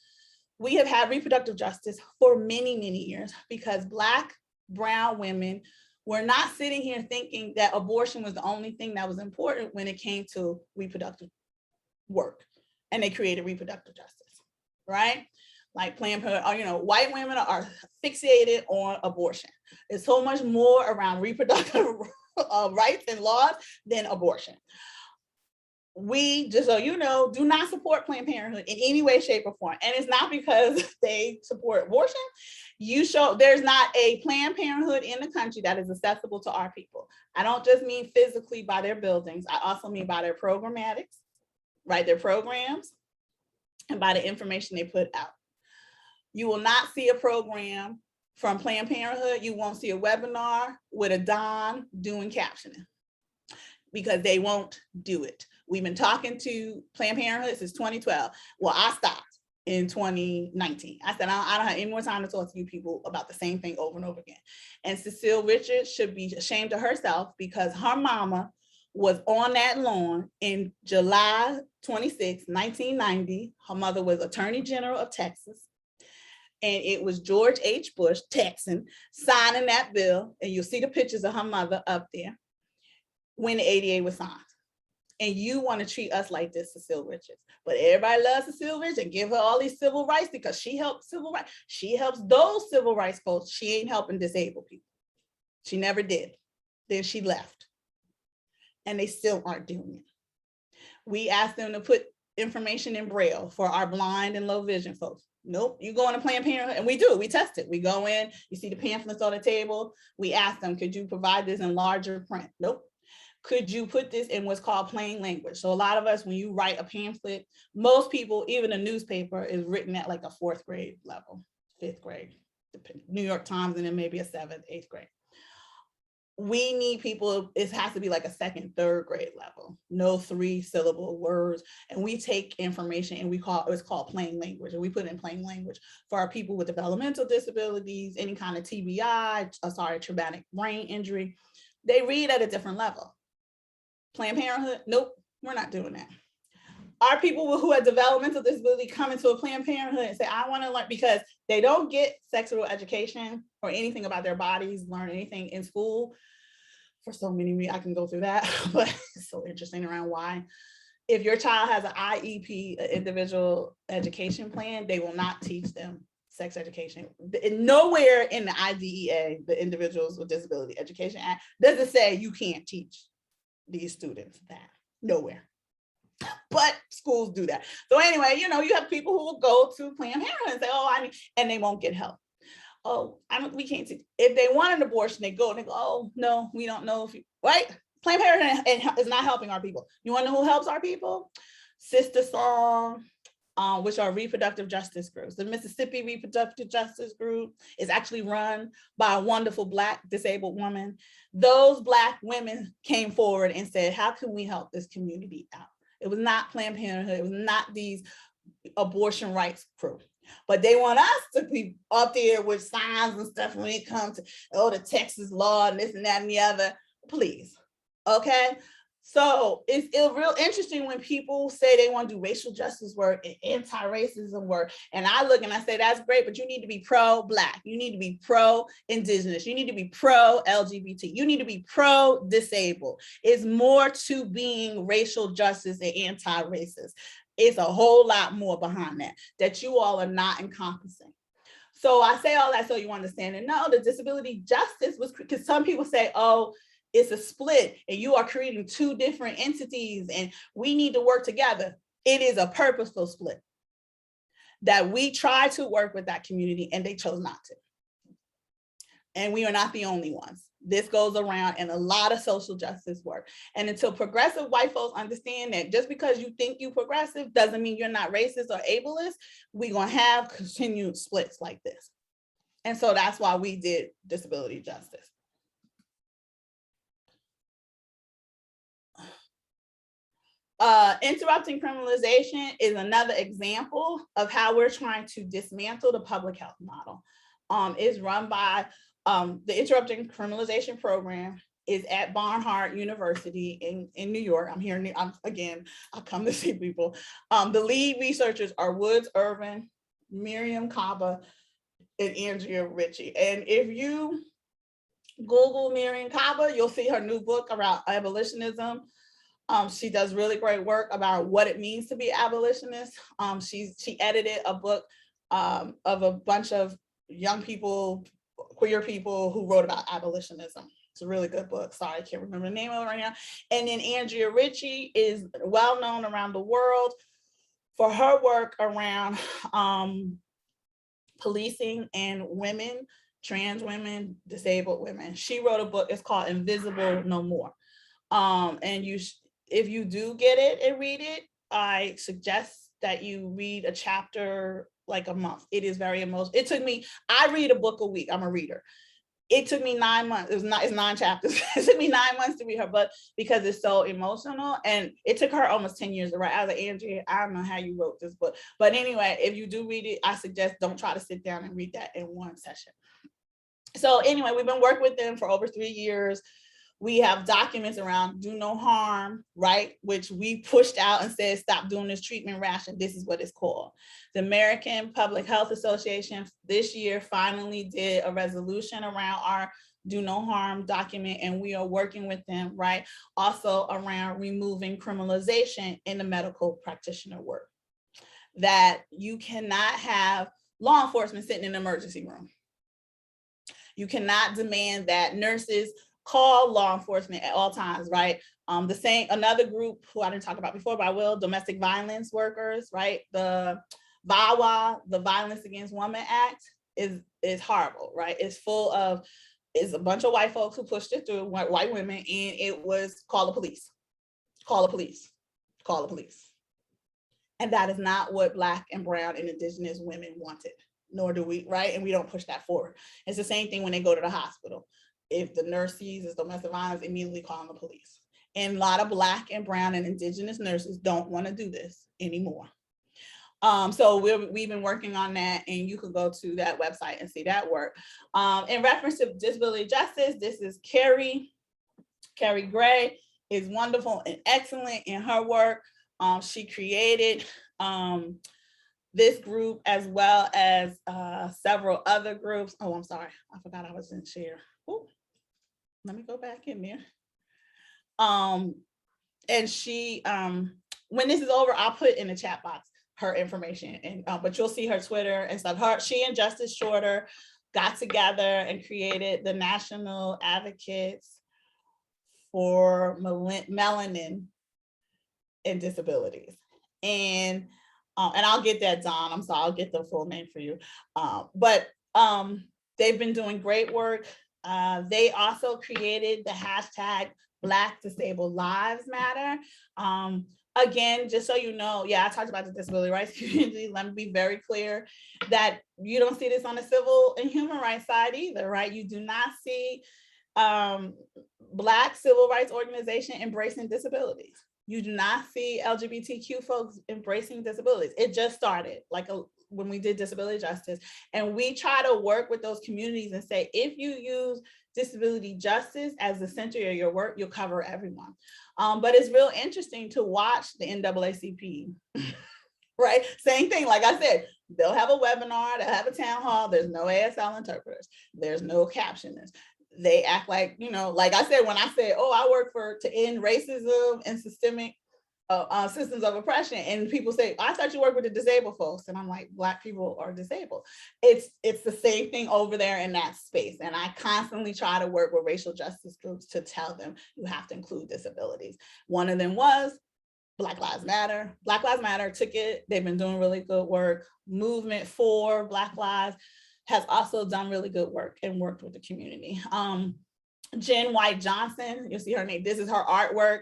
we have had reproductive justice for many, many years because Black, brown women were not sitting here thinking that abortion was the only thing that was important when it came to reproductive work. And they created reproductive justice, right? Like Planned Parenthood, you know, white women are fixated on abortion. There's so much more around reproductive rights and laws than abortion. We, just so you know, do not support Planned Parenthood in any way, shape, or form. And it's not because they support abortion. There's not a Planned Parenthood in the country that is accessible to our people. I don't just mean physically by their buildings. I also mean by their programmatics, right? Their programs, and by the information they put out. You will not see a program from Planned Parenthood. You won't see a webinar with a Don doing captioning because they won't do it. We've been talking to Planned Parenthood since 2012. Well, I stopped in 2019. I said, I don't have any more time to talk to you people about the same thing over and over again. And Cecile Richards should be ashamed of herself because her mama was on that lawn in July 26, 1990. Her mother was Attorney General of Texas. And it was George H. Bush, Texan, signing that bill. And you'll see the pictures of her mother up there when the ADA was signed. And you want to treat us like this, Cecile Richards. But everybody loves Cecile Richards and give her all these civil rights because she helps civil rights. She helps those civil rights folks. She ain't helping disabled people. She never did. Then she left. And they still aren't doing it. We asked them to put information in Braille for our blind and low vision folks. Nope, you go in a Planned Parenthood, and we do, we test it. We go in, you see the pamphlets on the table. We ask them, could you provide this in larger print? Nope. Could you put this in what's called plain language? So a lot of us, when you write a pamphlet, most people, even a newspaper, is written at like a 4th grade level, 5th grade, New York Times, and then maybe a 7th, 8th grade. We need people, it has to be like a 2nd, 3rd grade level, no 3-syllable words. And we take information and it's called plain language. And we put it in plain language for our people with developmental disabilities, any kind of TBI, traumatic brain injury. They read at a different level. Planned Parenthood, nope, we're not doing that. Our people who have developmental disability come into a Planned Parenthood and say, I want to learn, because they don't get sexual education or anything about their bodies, learn anything in school. For so many reasons, I can go through that, but it's so interesting around why. If your child has an IEP, an individual education plan, they will not teach them sex education. Nowhere in the IDEA, the Individuals with Disability Education Act, does it say you can't teach these students that. Nowhere. But schools do that. So anyway, you know, you have people who will go to Planned Parenthood and say, oh, and they won't get help. Oh, we can't teach. If they want an abortion, they go and they go, oh, no, we don't know if you, right? Planned Parenthood is not helping our people. You want to know who helps our people? Sister Song, which are reproductive justice groups. The Mississippi Reproductive Justice Group is actually run by a wonderful Black disabled woman. Those Black women came forward and said, how can we help this community out? It was not Planned Parenthood, it was not these abortion rights crew. But they want us to be up there with signs and stuff when it comes to, oh, the Texas law and this and that and the other. Please, okay? So it's real interesting when people say they want to do racial justice work and anti-racism work. And I look and I say, that's great, but you need to be pro-Black. You need to be pro-Indigenous. You need to be pro-LGBT. You need to be pro-disabled. It's more to being racial justice and anti-racist. It's a whole lot more behind that you all are not encompassing. So I say all that so you understand. And no, the disability justice was, because some people say, oh, it's a split and you are creating two different entities and we need to work together. It is a purposeful split that we try to work with that community and they chose not to. And we are not the only ones. This goes around in a lot of social justice work. And until progressive white folks understand that just because you think you progressive doesn't mean you're not racist or ableist, we're gonna have continued splits like this. And so that's why we did disability justice. Interrupting criminalization is another example of how we're trying to dismantle the public health model. It's run by the Interrupting Criminalization program is at Barnard University in New York. I'm here, again, I come to see people. The lead researchers are Woods Irvin, Miriam Kaba, and Andrea Ritchie. And if you Google Miriam Kaba, you'll see her new book around abolitionism. She does really great work about what it means to be abolitionist. She edited a book of a bunch of young people, queer people who wrote about abolitionism. It's a really good book. Sorry, I can't remember the name of it right now. And then Andrea Ritchie is well known around the world for her work around policing and women, trans women, disabled women. She wrote a book, it's called Invisible No More. And if you do get it and read it, I suggest that you read a chapter like a month. It is very emotional. It took me, I read a book a week, I'm a reader. It took me 9 months, it's 9 chapters. It took me 9 months to read her book because it's so emotional. And it took her almost 10 years to write. I was like, Andrea, I don't know how you wrote this book. But anyway, if you do read it, I suggest don't try to sit down and read that in one session. So anyway, we've been working with them for over 3 years. We have documents around do no harm, right? Which we pushed out and said, stop doing this treatment ration. This is what it's called. The American Public Health Association this year finally did a resolution around our do no harm document, and we are working with them, right? Also around removing criminalization in the medical practitioner work. That you cannot have law enforcement sitting in the emergency room. You cannot demand that nurses call law enforcement at all times, right? Another group who I didn't talk about before, but I will, domestic violence workers, right? The VAWA, the Violence Against Women Act, is horrible, right? It's a bunch of white folks who pushed it through, white women, and it was call the police, call the police, call the police. And that is not what Black and brown and indigenous women wanted, nor do we, right? And we don't push that forward. It's the same thing when they go to the hospital. If the nurse sees it's domestic violence, immediately calling the police. And a lot of Black and brown and indigenous nurses don't want to do this anymore. So we've been working on that, and you could go to that website and see that work. In reference to disability justice, this is Carrie. Carrie Gray is wonderful and excellent in her work. She created this group as well as several other groups. Oh, I'm sorry, I forgot I was in share. Ooh. Let me go back in there. And she, when this is over, I'll put in the chat box her information, and but you'll see her Twitter and stuff. She and Justice Shorter got together and created the National Advocates for Melanin and Disabilities. And I'll get that, Don. I'm sorry, I'll get the full name for you. But they've been doing great work. They also created the hashtag Black Disabled Lives Matter, again, just so you know, yeah, I talked about the disability rights community. Let me be very clear that you don't see this on the civil and human rights side either, right? You do not see Black civil rights organization embracing disabilities. You do not see LGBTQ folks embracing disabilities. It just started when we did disability justice, and we try to work with those communities and say, if you use disability justice as the center of your work, you'll cover everyone. But it's real interesting to watch the NAACP, right? Same thing, like I said, they'll have a webinar, they'll have a town hall, there's no ASL interpreters, there's no captionists. They act like, like I said, when I said, oh, I work to end racism and systemic systems of oppression, and people say, I thought you work with the disabled folks, and I'm like, Black people are disabled. It's the same thing over there in that space, and I constantly try to work with racial justice groups to tell them you have to include disabilities. One of them was Black Lives Matter. Black Lives Matter took it. They've been doing really good work. Movement for Black Lives has also done really good work and worked with the community. Jen White Johnson, you'll see her name. This is her artwork.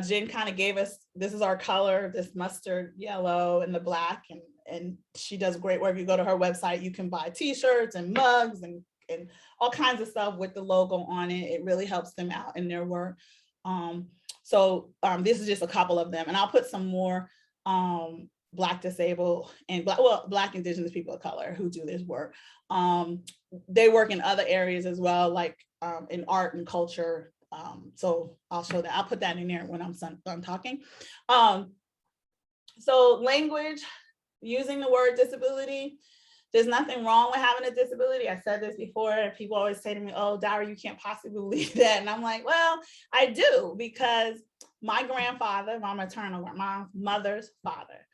Jen kind of gave us, this is our color, this mustard yellow and the black, and she does great work. You go to her website, you can buy t-shirts and mugs and all kinds of stuff with the logo on it. It really helps them out in their work. So this is just a couple of them, and I'll put some more Black disabled and Black Indigenous people of color who do this work. They work in other areas as well, like in art and culture. So I'll show that. I'll put that in there when I'm done talking. So language, using the word disability, there's nothing wrong with having a disability. I said this before, and people always say to me, oh, Dara, you can't possibly believe that. And I'm like, well, I do, because my grandfather, my mother's father,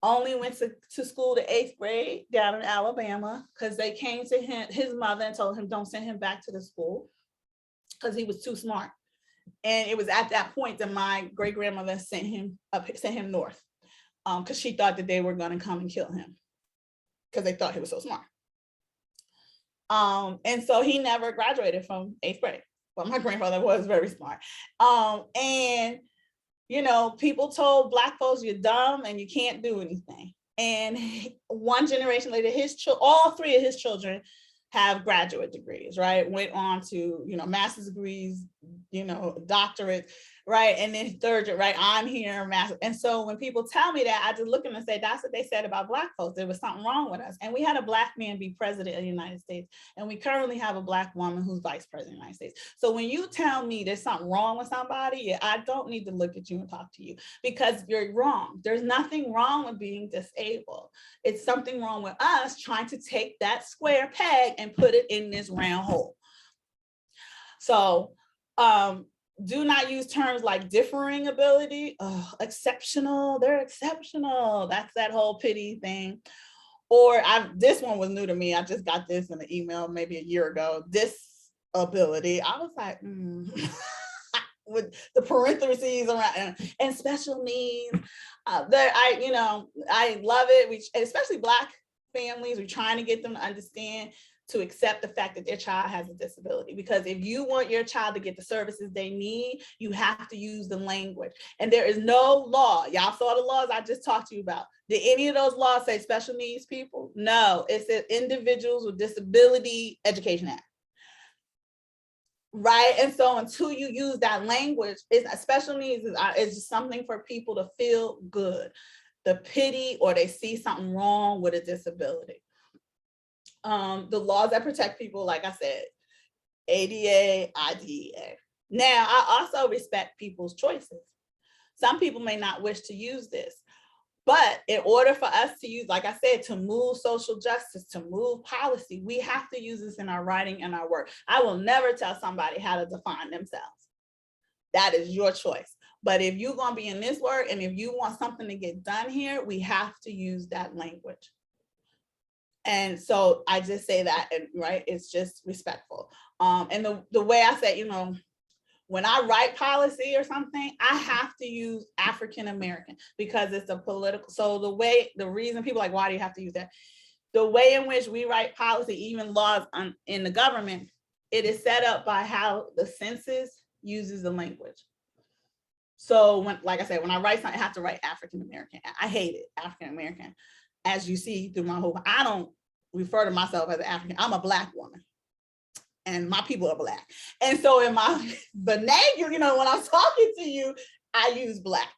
only went to school to 8th grade down in Alabama, because they came to his mother and told him, don't send him back to the school because he was too smart. And it was at that point that my great grandmother sent him north, because she thought that they were going to come and kill him because they thought he was so smart. And so he never graduated from 8th grade, but my grandfather was very smart. And people told Black folks, you're dumb and you can't do anything. And one generation later, all 3 of his children have graduate degrees, right? Went on to, master's degrees, doctorate, right? And then 3rd, right? I'm here, master. And so when people tell me that, I just look at them and say, that's what they said about Black folks. There was something wrong with us. And we had a Black man be president of the United States. And we currently have a Black woman who's vice president of the United States. So when you tell me there's something wrong with somebody, I don't need to look at you and talk to you, because you're wrong. There's nothing wrong with being disabled. It's something wrong with us trying to take that square peg and put it in this round hole. So, do not use terms like differing ability, exceptional, they're exceptional. That's that whole pity thing. Or this one was new to me. I just got this in an email maybe a year ago, disability. I was like, with the parentheses around and special needs. I love it. Especially Black families, we're trying to get them to understand, to accept the fact that their child has a disability. Because if you want your child to get the services they need, you have to use the language. And there is no law. Y'all saw the laws I just talked to you about. Did any of those laws say special needs people? No, it said Individuals with Disability Education Act. Right? And so until you use that language, special needs is just something for people to feel good, the pity, or they see something wrong with a disability. The laws that protect people, like I said, ADA, IDEA. Now, I also respect people's choices. Some people may not wish to use this, but in order for us to use, like I said, to move social justice, to move policy, we have to use this in our writing and our work. I will never tell somebody how to define themselves. That is your choice. But if you're going to be in this work, and if you want something to get done here, we have to use that language. And so I just say that, and right, it's just respectful. And the way I say, when I write policy or something, I have to use African American, because it's a political. So the reason people are like, why do you have to use that? The way in which we write policy, even laws in the government, it is set up by how the census uses the language. So when, like I said, when I write something, I have to write African American. I hate it, African American. As you see through my whole, I don't refer to myself as an African. I'm a Black woman, and my people are Black. And so in my vernacular, you know, when I'm talking to you, I use Black.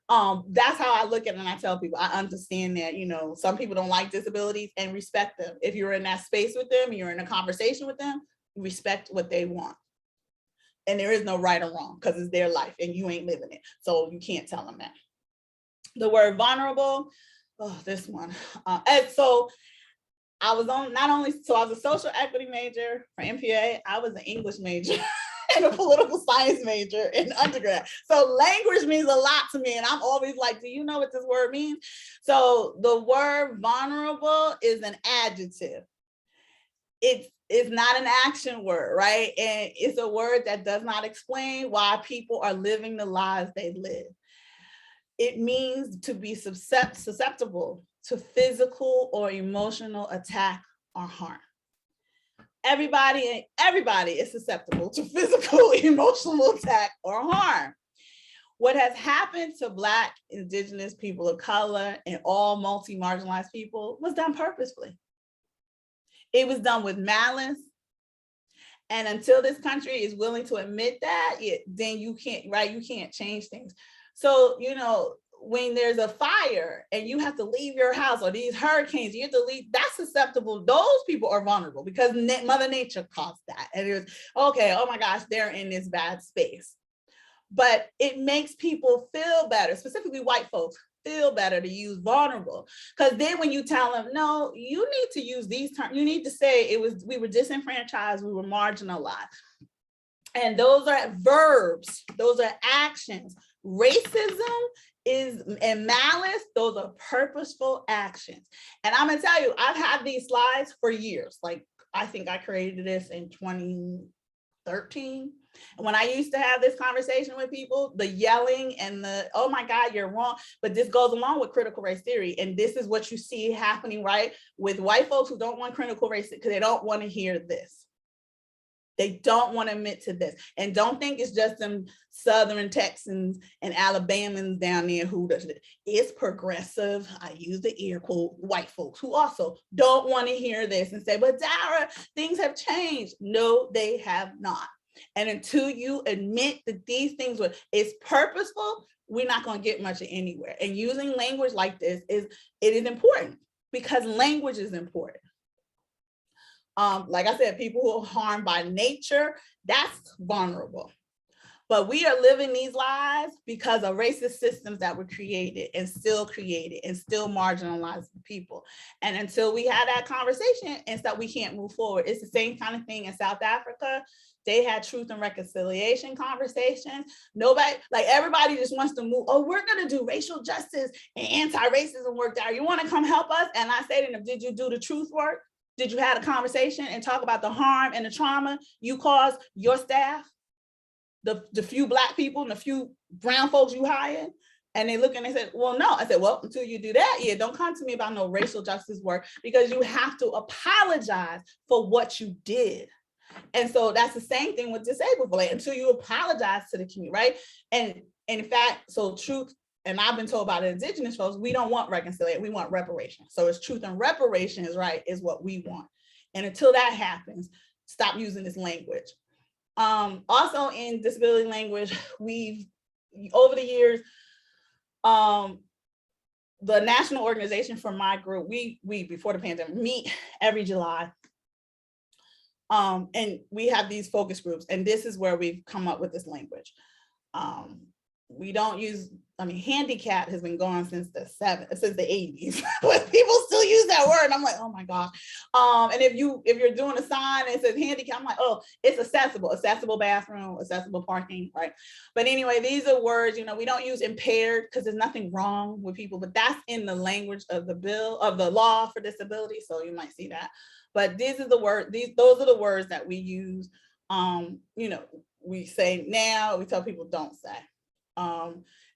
That's how I look at it, and I tell people I understand that, you know, some people don't like disabilities, and respect them. If you're in that space with them, you're in a conversation with them, respect what they want. And there is no right or wrong, because it's their life and you ain't living it. So you can't tell them that. The word vulnerable, oh, this one. And so I was on not only, so I was a social equity major for MPA, I was an English major and a political science major in undergrad. So language means a lot to me. And I'm always like, do you know what this word means? So the word vulnerable is an adjective. It's not an action word, right? And it's a word that does not explain why people are living the lives they live. It means to be susceptible to physical or emotional attack or harm. Everybody is susceptible to physical, emotional attack or harm. What has happened to Black, Indigenous, people of color, and all multi-marginalized people was done purposefully. It was done with malice. And until this country is willing to admit that, then you can't, right? You can't change things. So, you know, when there's a fire and you have to leave your house, or these hurricanes, you have to leave, that's susceptible. Those people are vulnerable because Mother Nature caused that. And it was, okay, oh my gosh, they're in this bad space. But it makes people feel better, specifically white folks, feel better to use vulnerable. Because then when you tell them, no, you need to use these terms, you need to say we were disenfranchised, we were marginalized. And those are verbs, those are actions. Racism and malice, those are purposeful actions. And I'm gonna tell you, I've had these slides for years. Like, I think I created this in 2013. And when I used to have this conversation with people, the yelling and the, oh my God, you're wrong. But this goes along with critical race theory. And this is what you see happening, right? With white folks who don't want critical race, because they don't want to hear this. They don't want to admit to this. And don't think it's just them Southern Texans and Alabamans down there who does it. It's progressive, I use the air quote, white folks who also don't want to hear this and say, but Dara, things have changed. No, they have not. And until you admit that these things were, it's purposeful, we're not going to get much anywhere. And using language like this is important, because language is important. Like I said, people who are harmed by nature, that's vulnerable. But we are living these lives because of racist systems that were created and still marginalize people. And until we have that conversation and stuff, we can't move forward. It's the same kind of thing in South Africa. They had truth and reconciliation conversations. Nobody, like everybody just wants to move. Oh, we're gonna do racial justice and anti-racism work there. You wanna come help us? And I say to them, did you do the truth work? Did you have a conversation and talk about the harm and the trauma you caused your staff? The few Black people and the few brown folks you hired? And they look and they said, well, no. I said, well, until you do that, don't come to me about no racial justice work, because you have to apologize for what you did. And so that's the same thing with disabled people, like, until you apologize to the community, right? And in fact, so truth, and I've been told by the Indigenous folks, we don't want reconciliation, we want reparation. So it's truth and reparation is what we want. And until that happens, stop using this language. Also in disability language, we've, over the years, the national organization for my group, we before the pandemic, meet every July. And we have these focus groups, and this is where we've come up with this language. We don't use, handicap has been gone since the 80s, but people still use that word. And I'm like, oh my gosh. And if you're doing a sign and it says handicap, I'm like, oh, it's accessible bathroom, accessible parking, right? But anyway, these are words, we don't use impaired because there's nothing wrong with people, but that's in the language of the law for disability. So you might see that. But these are the words, those are the words that we use. We say now, we tell people don't say.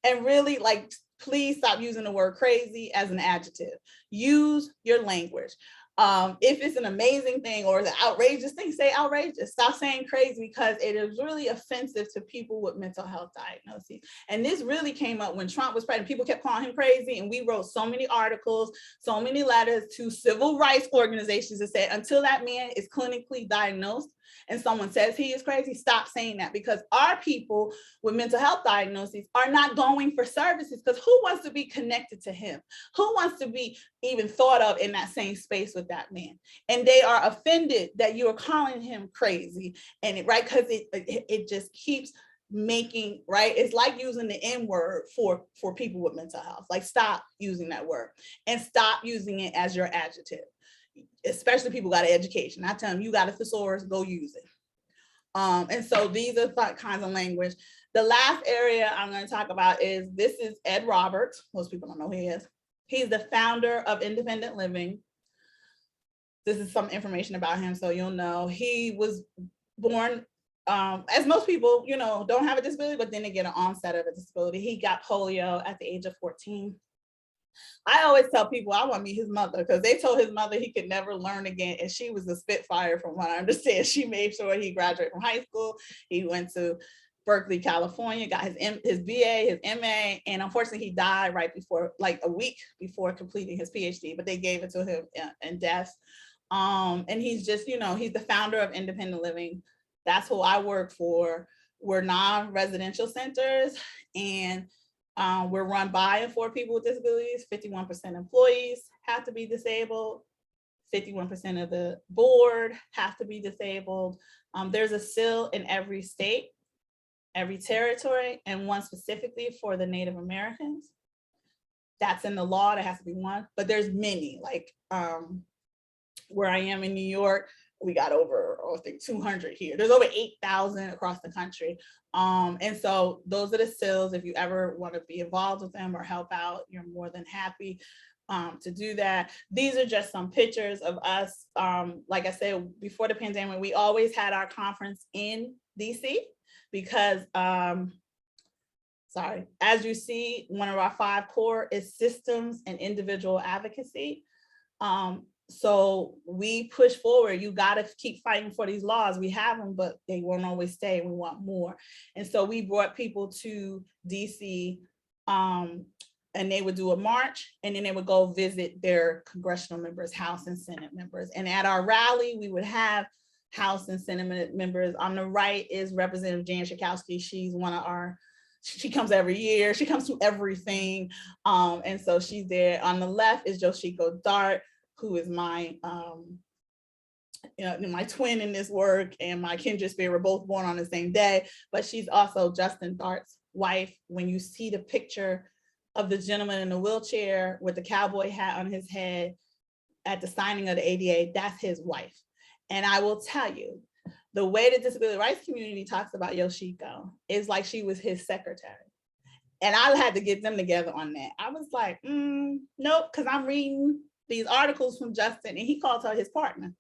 And really, like, please stop using the word crazy as an adjective. Use your language. If it's an amazing thing or the outrageous thing, say outrageous. Stop saying crazy, because it is really offensive to people with mental health diagnoses. And this really came up when Trump was president. People kept calling him crazy, and we wrote so many articles, so many letters to civil rights organizations that said, until that man is clinically diagnosed and someone says he is crazy, stop saying that, because our people with mental health diagnoses are not going for services, because who wants to be connected to him? Who wants to be even thought of in that same space with that man? And they are offended that you are calling him crazy, and because it just keeps making, right? It's like using the N word for people with mental health. Like, stop using that word and stop using it as your adjective. Especially people got an education. I tell them, you got a thesaurus, go use it. And so these are kinds of language. The last area I'm going to talk about is, this is Ed Roberts. Most people don't know who he is. He's the founder of Independent Living. This is some information about him, so you'll know. He was born, as most people, don't have a disability, but then they get an onset of a disability. He got polio at the age of 14. I always tell people I want to meet his mother, because they told his mother he could never learn again. And she was a spitfire, from what I understand. She made sure he graduated from high school. He went to Berkeley, California, got his BA, his MA, and unfortunately he died right before, like a week before completing his PhD, but they gave it to him in death. And he's just, he's the founder of Independent Living. That's who I work for. We're non-residential centers, and we're run by and for people with disabilities. 51% employees have to be disabled. 51% of the board have to be disabled. There's a SIL in every state, every territory, and one specifically for the Native Americans. That's in the law, there has to be one, but there's many, like where I am in New York, we got over, I think 200 here. There's over 8,000 across the country. And so those are the SILs. If you ever want to be involved with them or help out, you're more than happy to do that. These are just some pictures of us. Like I said, before the pandemic, we always had our conference in DC because, as you see, one of our 5 core is systems and individual advocacy. So we push forward. You got to keep fighting for these laws. We have them, but they won't always stay. We want more. And so we brought people to DC, and they would do a march, and then they would go visit their congressional members, House and Senate members. And at our rally, we would have House and Senate members. On the right is Representative Jan Schakowsky. She's one of our, she comes every year. She comes to everything. And so she's there. On the left is Yoshiko Dart, who is my my twin in this work, and my kindred spirit. We're both born on the same day, but she's also Justin Dart's wife. When you see the picture of the gentleman in the wheelchair with the cowboy hat on his head at the signing of the ADA, that's his wife. And I will tell you, the way the disability rights community talks about Yoshiko is like she was his secretary. And I had to get them together on that. I was like, nope, because I'm reading these articles from Justin, and he calls her his partner.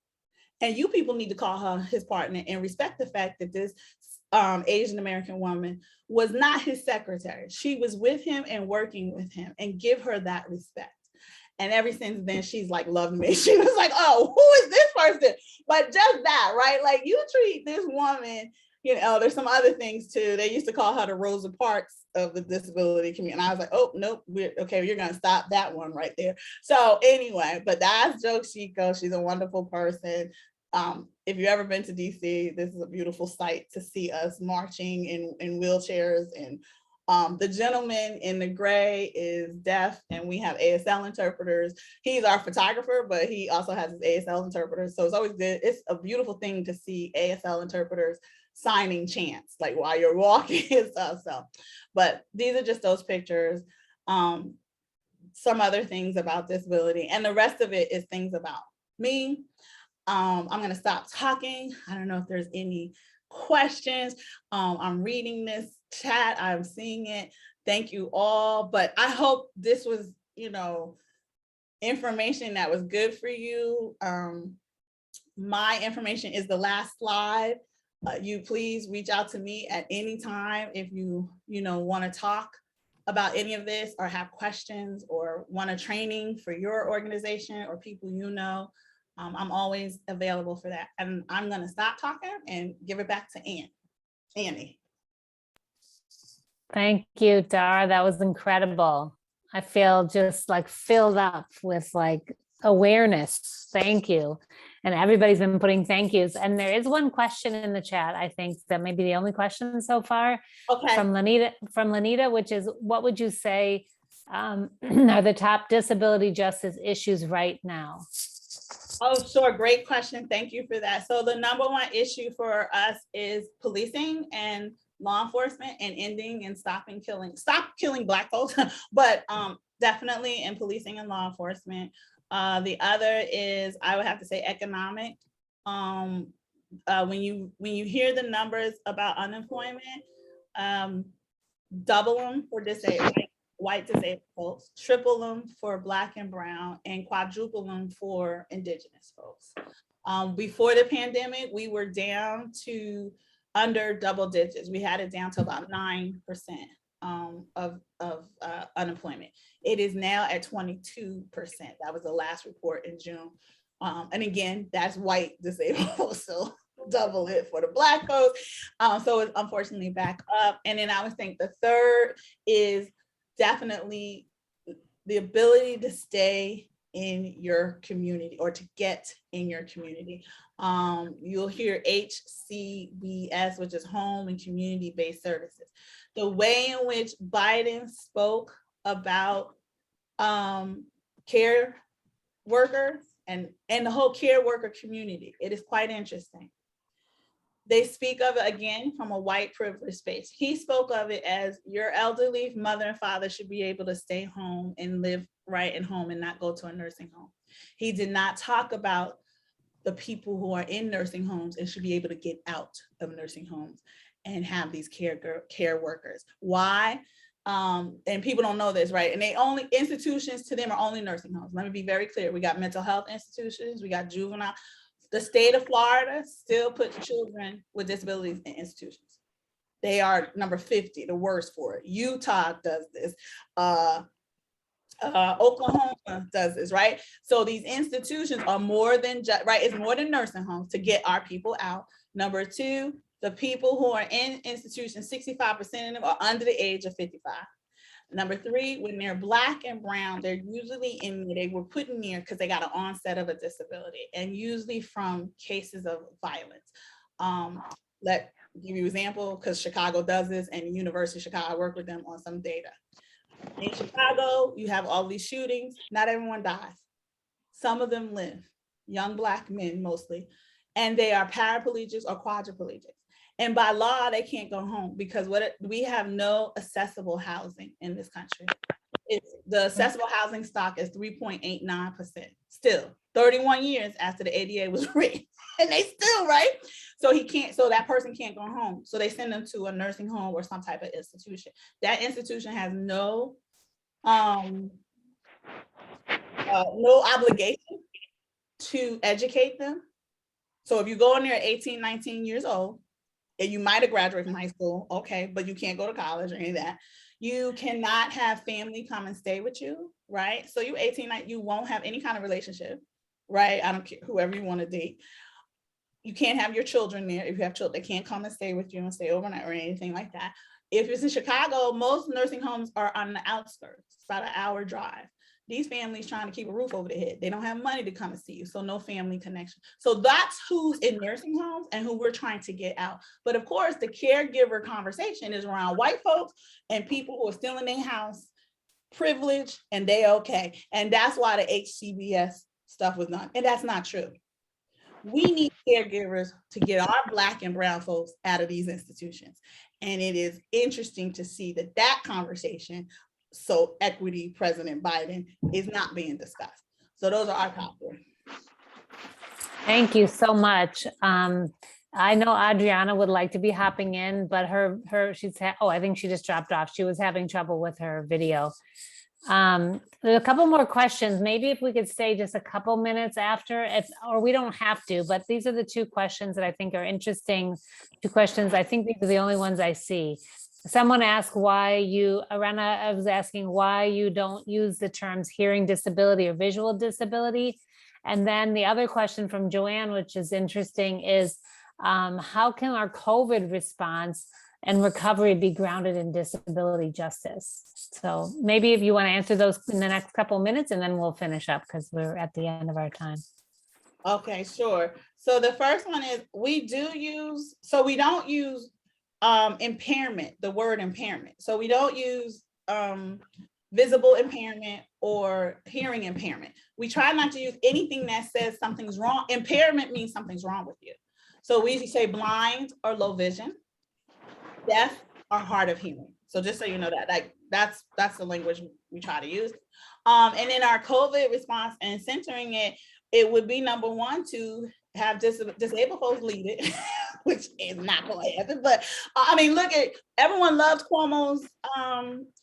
And you people need to call her his partner and respect the fact that this Asian American woman was not his secretary. She was with him and working with him, and give her that respect. And ever since then, she's like, loved me. She was like, oh, who is this person? But just that, right? Like, you treat this woman, there's some other things too. They used to call her the Rosa Parks of the disability community. And I was like, oh, nope, okay, you're gonna stop that one right there. So anyway, but that's Yoshiko. She's a wonderful person. If you've ever been to DC, this is a beautiful sight to see us marching in wheelchairs. And the gentleman in the gray is deaf, and we have ASL interpreters. He's our photographer, but he also has his ASL interpreters. So it's always good. It's a beautiful thing to see ASL interpreters signing chants, like while you're walking and stuff. So, but these are just those pictures. Some other things about disability, and the rest of it is things about me. I'm gonna stop talking. I don't know if there's any questions. I'm reading this chat, I'm seeing it. Thank you all. But I hope this was, information that was good for you. My information is the last slide. You please reach out to me at any time if you want to talk about any of this, or have questions, or want a training for your organization or people I'm always available for that. And I'm gonna stop talking and give it back to Annie. Thank you, Dara. That was incredible. I feel just like filled up with like awareness. Thank you. And everybody's been putting thank yous. And there is one question in the chat, I think that may be the only question so far, Okay. from Lanita, which is, what would you say are the top disability justice issues right now? Oh, sure. Great question. Thank you for that. So the number one issue for us is policing and law enforcement, and ending and stop killing Black folks, but definitely in policing and law enforcement. The other is, I would have to say, economic. When you hear the numbers about unemployment, double them for white disabled folks, triple them for Black and brown, and quadruple them for Indigenous folks. Before the pandemic, we were down to under double digits. We had it down to about 9% of unemployment. It is now at 22%. That was the last report in June. And again, that's white disabled, so double it for the Black folks. So it's unfortunately back up. And then I would think the third is definitely the ability to stay in your community, or to get in your community. You'll hear HCBS, which is home and community-based services. The way in which Biden spoke about care workers and the whole care worker community, it is quite interesting. They speak of it, again, from a white privilege space. He spoke of it as your elderly mother and father should be able to stay home and live right at home and not go to a nursing home. He did not talk about the people who are in nursing homes and should be able to get out of nursing homes and have these care workers. Why? And people don't know this, right? And institutions to them are only nursing homes. Let me be very clear. We got mental health institutions, we got juvenile. The state of Florida still puts children with disabilities in institutions. They are number 50, the worst for it. Utah does this. Oklahoma does this, right? So these institutions are more than just, right? It's more than nursing homes to get our people out. Number two, the people who are in institutions, 65% of them are under the age of 55. Number three, when they're Black and brown, they're usually they were put in there because they got an onset of a disability, and usually from cases of violence. Let give you an example, because Chicago does this, and University of Chicago, I work with them on some data. In Chicago, you have all these shootings. Not everyone dies. Some of them live, young Black men mostly, and they are paraplegics or quadriplegics. And by law, they can't go home because we have no accessible housing in this country. The accessible housing stock is 3.89%. Still, 31 years after the ADA was written, and they still, right? So that person can't go home. So they send them to a nursing home or some type of institution. That institution has no obligation to educate them. So if you go in there at 18, 19 years old, and you might have graduated from high school, okay, but you can't go to college or any of that. You cannot have family come and stay with you, right? So you're 18, you won't have any kind of relationship, right? I don't care, whoever you want to date. You can't have your children there. If you have children, they can't come and stay with you and stay overnight or anything like that. If it's in Chicago, most nursing homes are on the outskirts. It's about an hour drive. These families trying to keep a roof over their head. They don't have money to come and see you, so no family connection. So that's who's in nursing homes and who we're trying to get out. But of course, the caregiver conversation is around white folks and people who are still in their house, privileged, and they okay. And that's why the HCBS stuff was done. And that's not true. We need caregivers to get our Black and brown folks out of these institutions. And it is interesting to see that conversation, so equity, President Biden, is not being discussed. So those are our top four. Thank you so much. I know Adriana would like to be hopping in, but I think she just dropped off. She was having trouble with her video. There's a couple more questions. Maybe if we could stay just a couple minutes after, or we don't have to, but these are the two questions that I think are interesting. Two questions. I think these are the only ones I see. Someone asked Arana was asking why you don't use the terms hearing disability or visual disability. And then the other question from Joanne, which is interesting, is how can our COVID response and recovery be grounded in disability justice? So maybe if you want to answer those in the next couple of minutes, and then we'll finish up because we're at the end of our time. Okay, sure. So the first one is we don't use impairment, the word impairment. So we don't use visible impairment or hearing impairment. We try not to use anything that says something's wrong. Impairment means something's wrong with you. So we usually say blind or low vision, deaf or hard of hearing. So just so you know that, like that's the language we try to use. And in our COVID response and centering it would be number one to have disabled folks lead it, which is not going to happen. But I mean, look at everyone loves Cuomo's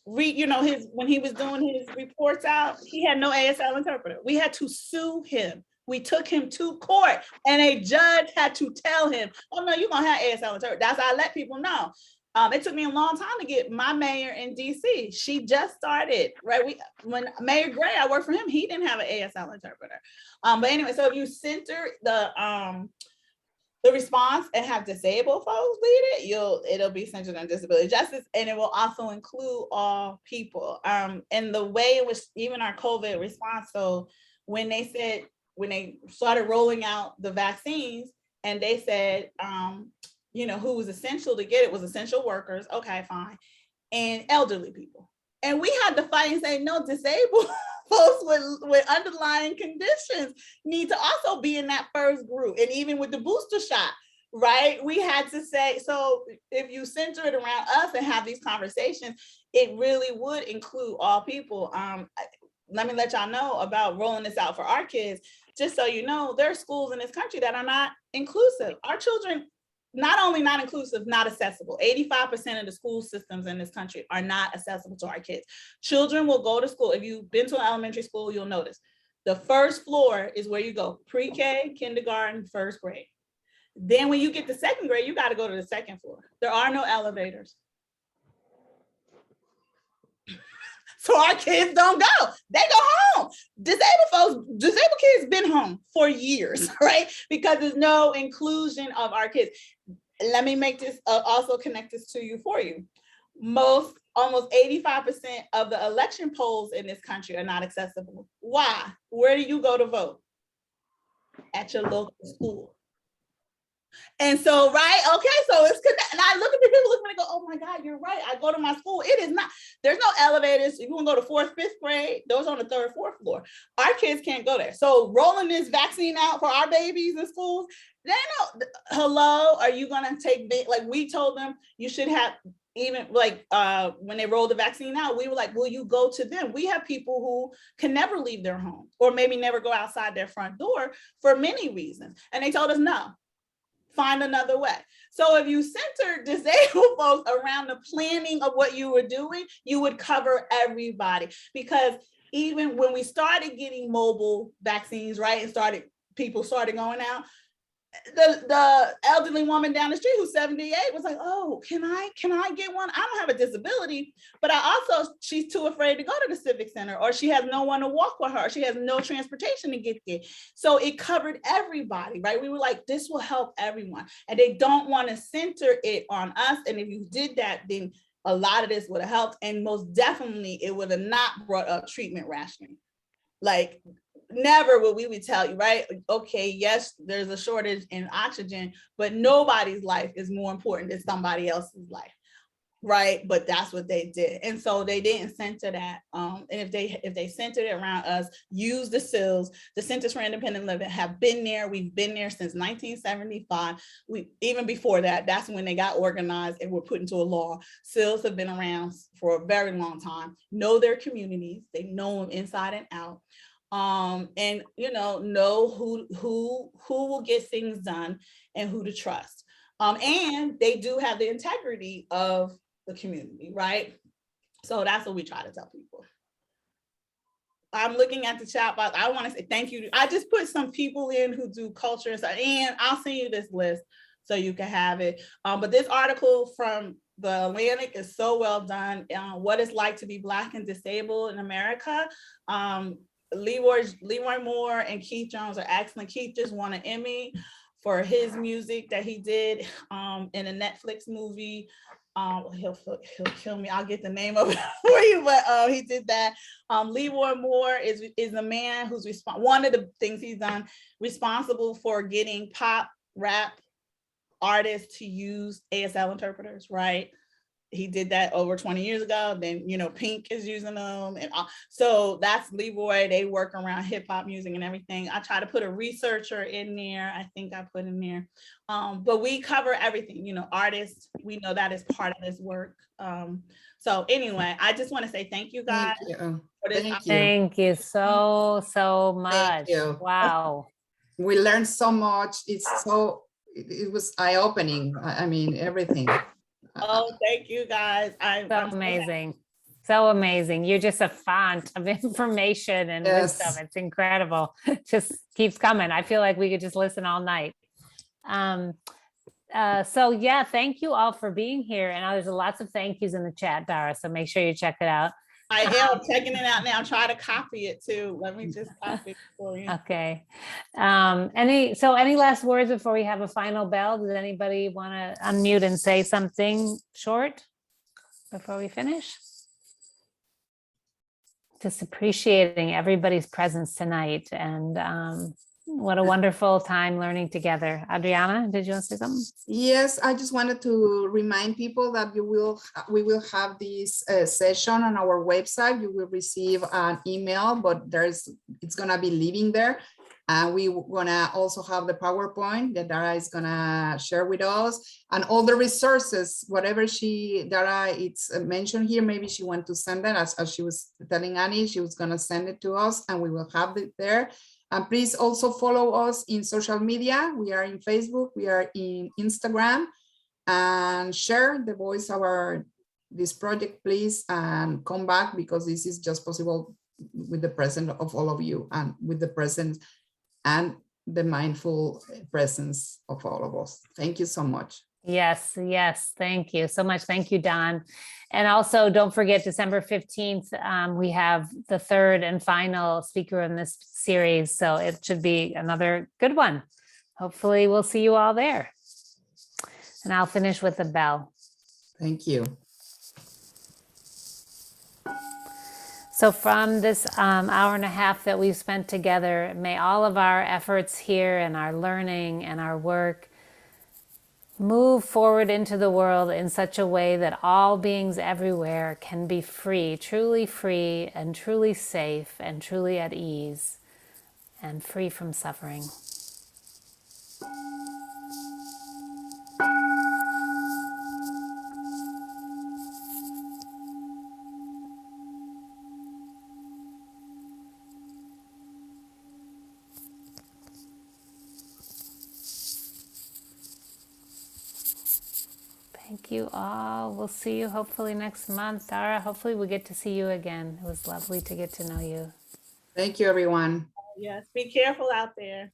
when he was doing his reports out, he had no ASL interpreter. We had to sue him. We took him to court and a judge had to tell him, oh no, you're gonna have ASL interpreter. That's how I let people know. It took me a long time to get my mayor in DC. She just started, right? When Mayor Gray, I worked for him, he didn't have an ASL interpreter. But anyway, so if you center the response and have disabled folks lead it, it'll be centered on disability justice, and it will also include all people. And the way in which even our COVID response, so when they started rolling out the vaccines and they said, who was essential to get it was essential workers, okay, fine, and elderly people. And we had to fight and say, no, disabled folks with underlying conditions need to also be in that first group. And even with the booster shot, right? We had to say, so if you center it around us and have these conversations, it really would include all people. Let me let y'all know about rolling this out for our kids. Just so you know, there are schools in this country that are not inclusive. Our children, not only not inclusive, not accessible. 85% of the school systems in this country are not accessible to our kids. Children will go to school. If you've been to an elementary school, you'll notice the first floor is where you go, pre-K, kindergarten, first grade. Then when you get to second grade, you got to go to the second floor. There are no elevators. So our kids don't go, they go home. Disabled kids been home for years, right? Because there's no inclusion of our kids. Let me make this also connect this to you for you. Almost 85% of the election polls in this country are not accessible. Why? Where do you go to vote? At your local school. And so, right, okay, so it's connected. And I look at the people looking and go, oh my God, you're right. I go to my school. It is not, there's no elevators. If you want to go to 4th, 5th grade, those on the 3rd, 4th floor. Our kids can't go there. So rolling this vaccine out for our babies in schools, they know, hello, are you going to take, like we told them you should have, even like when they rolled the vaccine out, we were like, will you go to them? We have people who can never leave their home or maybe never go outside their front door for many reasons. And they told us, no. Find another way. So if you center disabled folks around the planning of what you were doing, you would cover everybody. Because even when we started getting mobile vaccines, right, and people started going out, the elderly woman down the street who's 78 was like, oh, can I get one? I don't have a disability, but she's too afraid to go to the Civic Center, or she has no one to walk with her. She has no transportation to get there. So it covered everybody, right? We were like, this will help everyone. And they don't want to center it on us. And if you did that, then a lot of this would have helped. And most definitely, it would have not brought up treatment rationing. Like, never would we tell you, right? Okay, yes, there's a shortage in oxygen, but nobody's life is more important than somebody else's life, right? But that's what they did. And so they didn't center that. And if they centered it around us, use the CILs, the Centers for Independent Living have been there. We've been there since 1975. Even before that, that's when they got organized and were put into a law. CILs have been around for a very long time, know their communities, they know them inside and out. And know who will get things done and who to trust. And they do have the integrity of the community, right? So that's what we try to tell people. I'm looking at the chat box. I want to say thank you. I just put some people in who do culture and stuff, and I'll send you this list so you can have it. But this article from the Atlantic is so well done. What it's like to be Black and disabled in America. Leroy Moore and Keith Jones are excellent. Keith just won an Emmy for his music that he did in a Netflix movie. He'll kill me. I'll get the name of it for you, but he did that. Leroy Moore is the man who's one of the things he's done, responsible for getting pop rap artists to use ASL interpreters, right? He did that over 20 years ago. Then, Pink is using them. And so that's Leroy. They work around hip hop music and everything. I try to put a researcher in there. I think I put in there. But we cover everything, artists. We know that is part of this work. So anyway, I just want to say thank you guys. Thank you. For this. Thank you so much. Thank you. Wow. We learned so much. It was eye-opening. I mean, everything. Oh, thank you guys. I'm amazing. So amazing. You're just a font of information and wisdom. It's incredible. It just keeps coming. I feel like we could just listen all night. So yeah, thank you all for being here. And there's lots of thank yous in the chat, Dara. So make sure you check it out. I am checking it out now. Try to copy it too. Let me just copy it for you. Okay. Any last words before we have a final bell? Does anybody want to unmute and say something short before we finish? Just appreciating everybody's presence tonight, and what a wonderful time learning together. Adriana, did you want to say something? Yes, I just wanted to remind people that we will have this session on our website. You will receive an email, but it's gonna be living there. And we're gonna also have the PowerPoint that Dara is gonna share with us, and all the resources, whatever Dara it's mentioned here, maybe she wants to send that, as she was telling Annie, she was gonna send it to us, and we will have it there. And please also follow us in social media. We are in Facebook, we are in Instagram, and share the voice of this project, please, and come back, because this is just possible with the presence of all of you, and with the presence and the mindful presence of all of us. Thank you so much. Yes, thank you so much. Thank you, Don. And also don't forget, December 15th, we have the third and final speaker in this series. So it should be another good one. Hopefully we'll see you all there. And I'll finish with a bell. Thank you. So from this hour and a half that we've spent together, may all of our efforts here and our learning and our work move forward into the world in such a way that all beings everywhere can be free and truly safe and truly at ease and free from suffering. Thank you all. We'll see you hopefully next month. Dara, hopefully we get to see you again. It was lovely to get to know you. Thank you, everyone. Yes, be careful out there.